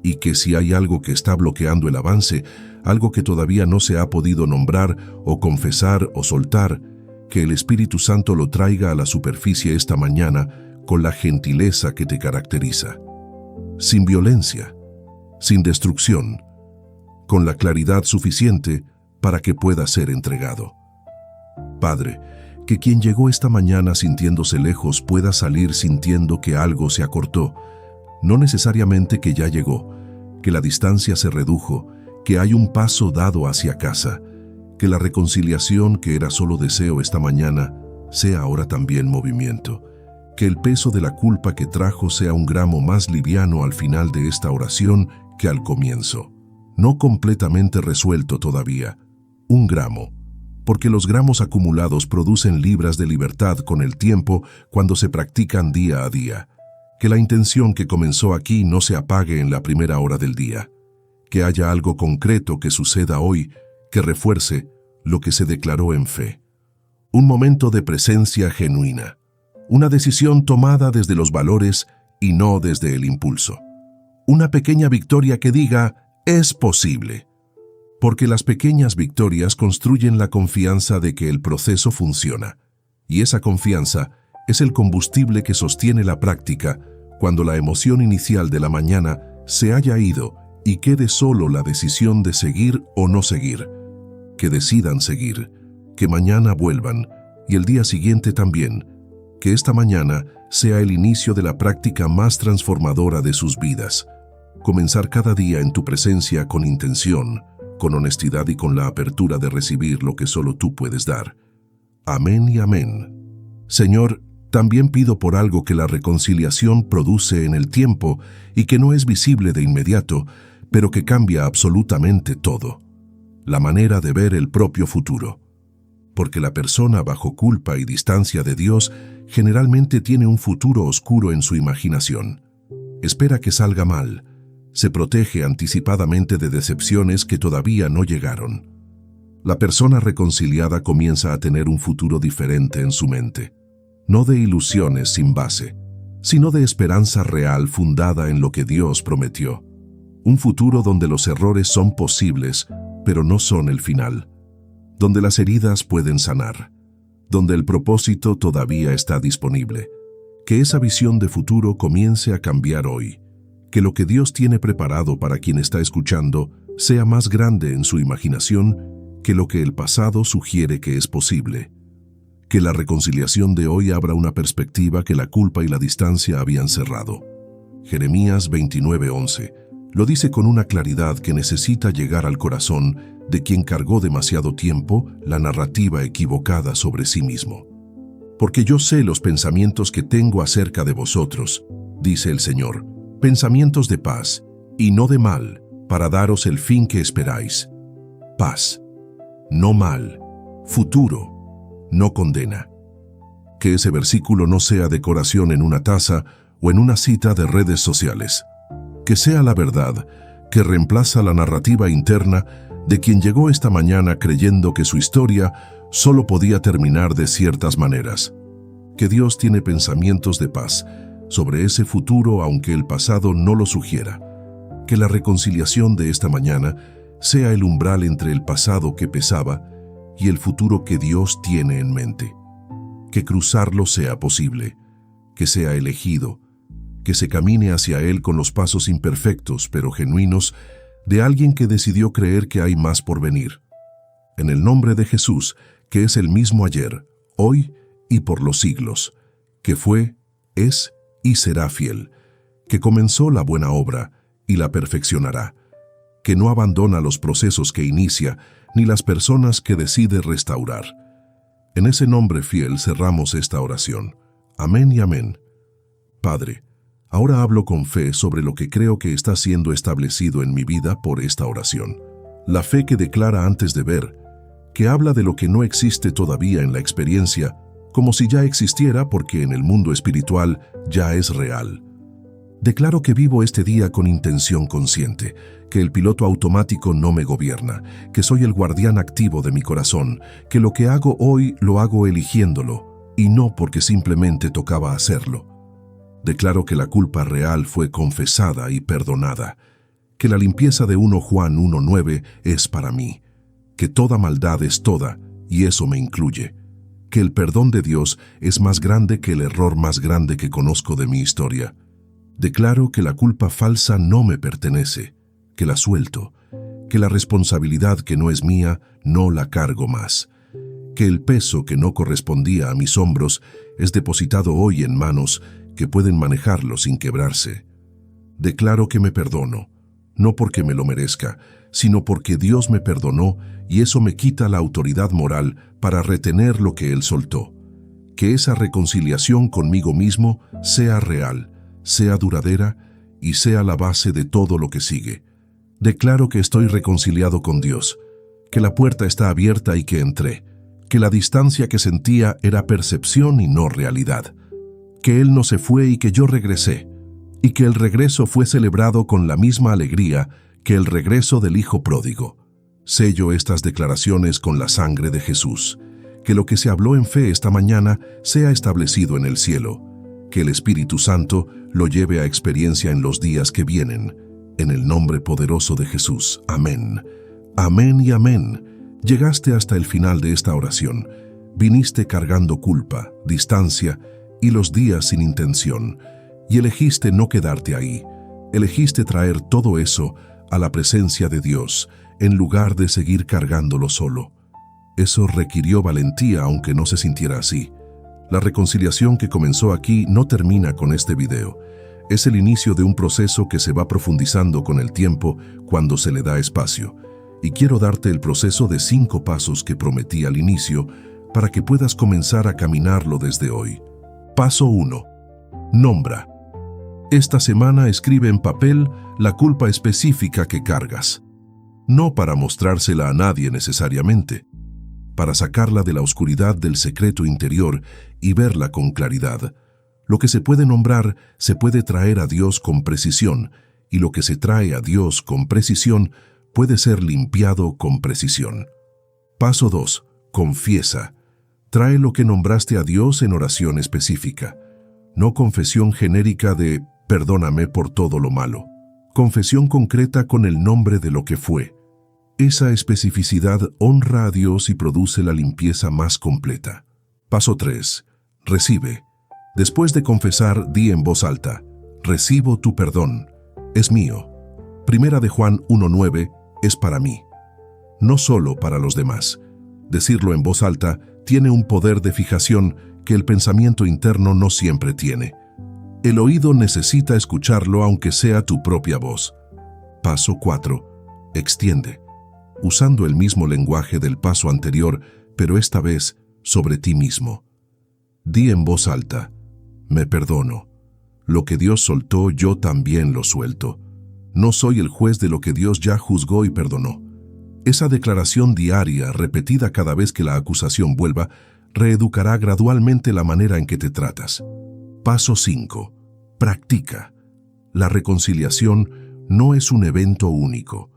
Y que si hay algo que está bloqueando el avance, algo que todavía no se ha podido nombrar o confesar o soltar, que el Espíritu Santo lo traiga a la superficie esta mañana con la gentileza que te caracteriza. Sin violencia, sin destrucción, con la claridad suficiente para que pueda ser entregado. Padre, que quien llegó esta mañana sintiéndose lejos pueda salir sintiendo que algo se acortó, no necesariamente que ya llegó, que la distancia se redujo, que hay un paso dado hacia casa, que la reconciliación que era solo deseo esta mañana sea ahora también movimiento, que el peso de la culpa que trajo sea un gramo más liviano al final de esta oración que al comienzo, no completamente resuelto todavía, un gramo, porque los gramos acumulados producen libras de libertad con el tiempo cuando se practican día a día. Que la intención que comenzó aquí no se apague en la primera hora del día. Que haya algo concreto que suceda hoy que refuerce lo que se declaró en fe. Un momento de presencia genuina. Una decisión tomada desde los valores y no desde el impulso. Una pequeña victoria que diga, es posible. Porque las pequeñas victorias construyen la confianza de que el proceso funciona. Y esa confianza es el combustible que sostiene la práctica cuando la emoción inicial de la mañana se haya ido y quede solo la decisión de seguir o no seguir. Que decidan seguir, que mañana vuelvan y el día siguiente también, Que esta mañana sea el inicio de la práctica más transformadora de sus vidas. Comenzar cada día en tu presencia con intención, con honestidad y con la apertura de recibir lo que solo tú puedes dar. Amén y amén. Señor, también pido por algo que la reconciliación produce en el tiempo y que no es visible de inmediato, pero que cambia absolutamente todo. La manera de ver el propio futuro. Porque la persona bajo culpa y distancia de Dios generalmente tiene un futuro oscuro en su imaginación. Espera que salga mal. Se protege anticipadamente de decepciones que todavía no llegaron. La persona reconciliada comienza a tener un futuro diferente en su mente. No de ilusiones sin base, sino de esperanza real fundada en lo que Dios prometió. Un futuro donde los errores son posibles, pero no son el final. Donde las heridas pueden sanar. Donde el propósito todavía está disponible. Que esa visión de futuro comience a cambiar hoy. Que lo que Dios tiene preparado para quien está escuchando sea más grande en su imaginación que lo que el pasado sugiere que es posible. Que la reconciliación de hoy abra una perspectiva que la culpa y la distancia habían cerrado. Jeremías 29:11 lo dice con una claridad que necesita llegar al corazón de quien cargó demasiado tiempo la narrativa equivocada sobre sí mismo. Porque yo sé los pensamientos que tengo acerca de vosotros, dice el Señor, pensamientos de paz y no de mal, para daros el fin que esperáis. Paz, no mal, futuro, no condena. Que ese versículo no sea decoración en una taza o en una cita de redes sociales. Que sea la verdad que reemplaza la narrativa interna de quien llegó esta mañana creyendo que su historia solo podía terminar de ciertas maneras. Que Dios tiene pensamientos de paz sobre ese futuro aunque el pasado no lo sugiera. Que la reconciliación de esta mañana sea el umbral entre el pasado que pesaba y el futuro que Dios tiene en mente. Que cruzarlo sea posible, que sea elegido, que se camine hacia Él con los pasos imperfectos pero genuinos de alguien que decidió creer que hay más por venir. En el nombre de Jesús, que es el mismo ayer, hoy y por los siglos, que fue, es y será fiel, que comenzó la buena obra y la perfeccionará, que no abandona los procesos que inicia ni las personas que decide restaurar. En ese nombre fiel cerramos esta oración. Amén y amén. Padre, ahora hablo con fe sobre lo que creo que está siendo establecido en mi vida por esta oración. La fe que declara antes de ver, que habla de lo que no existe todavía en la experiencia, como si ya existiera porque en el mundo espiritual ya es real. Declaro que vivo este día con intención consciente, que el piloto automático no me gobierna, que soy el guardián activo de mi corazón, que lo que hago hoy lo hago eligiéndolo, y no porque simplemente tocaba hacerlo. Declaro que la culpa real fue confesada y perdonada, que la limpieza de 1 Juan 1:9 es para mí, que toda maldad es toda, y eso me incluye, que el perdón de Dios es más grande que el error más grande que conozco de mi historia. Declaro que la culpa falsa no me pertenece, que la suelto, que la responsabilidad que no es mía no la cargo más, que el peso que no correspondía a mis hombros es depositado hoy en manos que pueden manejarlo sin quebrarse. Declaro que me perdono, no porque me lo merezca, sino porque Dios me perdonó y eso me quita la autoridad moral para retener lo que Él soltó. Que esa reconciliación conmigo mismo sea real, sea duradera y sea la base de todo lo que sigue. Declaro que estoy reconciliado con Dios, que la puerta está abierta y que entré, que la distancia que sentía era percepción y no realidad, que Él no se fue y que yo regresé, y que el regreso fue celebrado con la misma alegría que el regreso del Hijo pródigo. Sello estas declaraciones con la sangre de Jesús, que lo que se habló en fe esta mañana sea establecido en el cielo, que el Espíritu Santo lo lleve a experiencia en los días que vienen, en el nombre poderoso de Jesús. Amén. Amén y amén. Llegaste hasta el final de esta oración. Viniste cargando culpa, distancia y los días sin intención, y elegiste no quedarte ahí. Elegiste traer todo eso a la presencia de Dios, en lugar de seguir cargándolo solo. Eso requirió valentía, aunque no se sintiera así. La reconciliación que comenzó aquí no termina con este video. Es el inicio de un proceso que se va profundizando con el tiempo cuando se le da espacio. Y quiero darte el proceso de 5 pasos que prometí al inicio para que puedas comenzar a caminarlo desde hoy. Paso 1. Nombra. Esta semana escribe en papel la culpa específica que cargas. No para mostrársela a nadie necesariamente, para sacarla de la oscuridad del secreto interior y verla con claridad. Lo que se puede nombrar se puede traer a Dios con precisión, y lo que se trae a Dios con precisión puede ser limpiado con precisión. Paso 2. Confiesa. Trae lo que nombraste a Dios en oración específica. No confesión genérica de «perdóname por todo lo malo». Confesión concreta con el nombre de lo que fue. Esa especificidad honra a Dios y produce la limpieza más completa. Paso 3. Recibe. Después de confesar, di en voz alta: «Recibo tu perdón. Es mío». Primera de Juan 1:9 es para mí, no solo para los demás. Decirlo en voz alta tiene un poder de fijación que el pensamiento interno no siempre tiene. El oído necesita escucharlo aunque sea tu propia voz. Paso 4. Extiende. Usando el mismo lenguaje del paso anterior, pero esta vez sobre ti mismo. Di en voz alta: «Me perdono. Lo que Dios soltó, yo también lo suelto. No soy el juez de lo que Dios ya juzgó y perdonó». Esa declaración diaria, repetida cada vez que la acusación vuelva, reeducará gradualmente la manera en que te tratas. Paso 5. Practica. La reconciliación no es un evento único,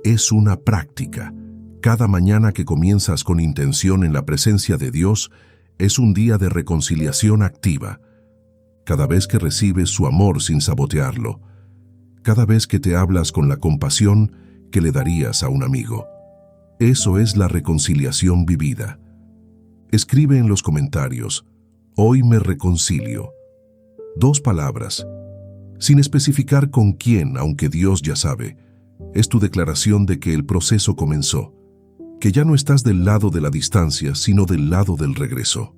es una práctica. Cada mañana que comienzas con intención en la presencia de Dios es un día de reconciliación activa. Cada vez que recibes su amor sin sabotearlo. Cada vez que te hablas con la compasión que le darías a un amigo. Eso es la reconciliación vivida. Escribe en los comentarios: «Hoy me reconcilio». 2 palabras, sin especificar con quién, aunque Dios ya sabe. Es tu declaración de que el proceso comenzó, que ya no estás del lado de la distancia, sino del lado del regreso.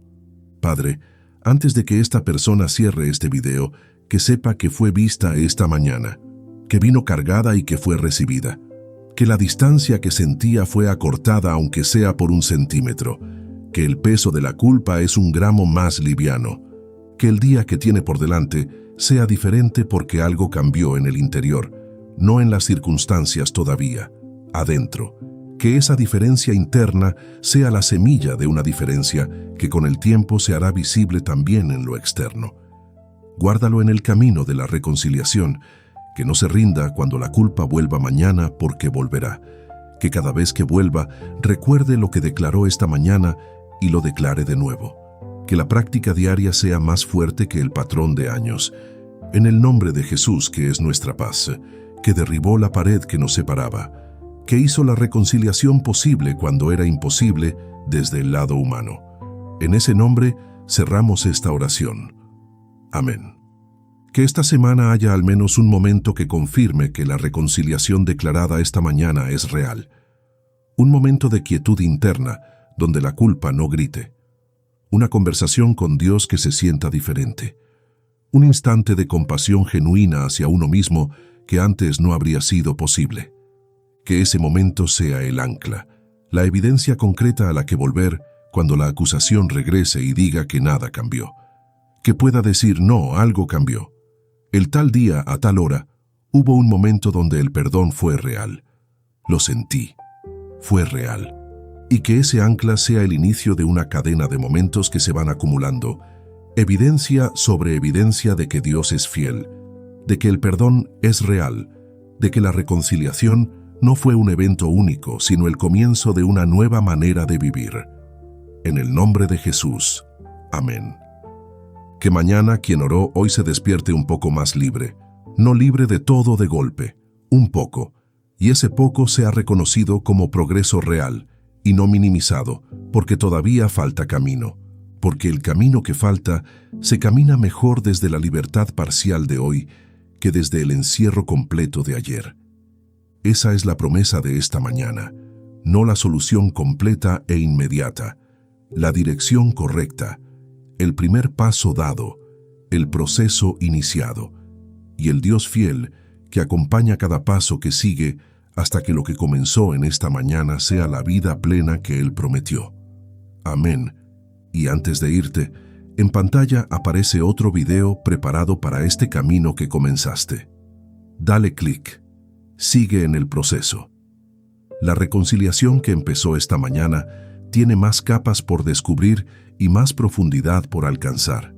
Padre, antes de que esta persona cierre este video, que sepa que fue vista esta mañana, que vino cargada y que fue recibida, que la distancia que sentía fue acortada aunque sea por 1 centímetro, que el peso de la culpa es 1 gramo más liviano, que el día que tiene por delante sea diferente porque algo cambió en el interior, no en las circunstancias todavía, adentro. Que esa diferencia interna sea la semilla de una diferencia que con el tiempo se hará visible también en lo externo. Guárdalo en el camino de la reconciliación, que no se rinda cuando la culpa vuelva mañana, porque volverá. Que cada vez que vuelva recuerde lo que declaró esta mañana y lo declare de nuevo. Que la práctica diaria sea más fuerte que el patrón de años. En el nombre de Jesús, que es nuestra paz, que derribó la pared que nos separaba, que hizo la reconciliación posible cuando era imposible desde el lado humano. En ese nombre cerramos esta oración. Amén. Que esta semana haya al menos un momento que confirme que la reconciliación declarada esta mañana es real. Un momento de quietud interna, donde la culpa no grite. Una conversación con Dios que se sienta diferente. Un instante de compasión genuina hacia uno mismo que antes no habría sido posible. Que ese momento sea el ancla, la evidencia concreta a la que volver cuando la acusación regrese y diga que nada cambió. Que pueda decir: no, algo cambió. El tal día, a tal hora, hubo un momento donde el perdón fue real. Lo sentí. Fue real. Y que ese ancla sea el inicio de una cadena de momentos que se van acumulando. Evidencia sobre evidencia de que Dios es fiel, de que el perdón es real, de que la reconciliación no fue un evento único, sino el comienzo de una nueva manera de vivir. En el nombre de Jesús. Amén. Que mañana quien oró hoy se despierte un poco más libre, no libre de todo de golpe, un poco, y ese poco sea reconocido como progreso real y no minimizado, porque todavía falta camino, porque el camino que falta se camina mejor desde la libertad parcial de hoy que desde el encierro completo de ayer. Esa es la promesa de esta mañana, no la solución completa e inmediata, la dirección correcta, el primer paso dado, el proceso iniciado, y el Dios fiel que acompaña cada paso que sigue hasta que lo que comenzó en esta mañana sea la vida plena que Él prometió. Amén. Y antes de irte, en pantalla aparece otro video preparado para este camino que comenzaste. Dale clic. Sigue en el proceso. La reconciliación que empezó esta mañana tiene más capas por descubrir y más profundidad por alcanzar.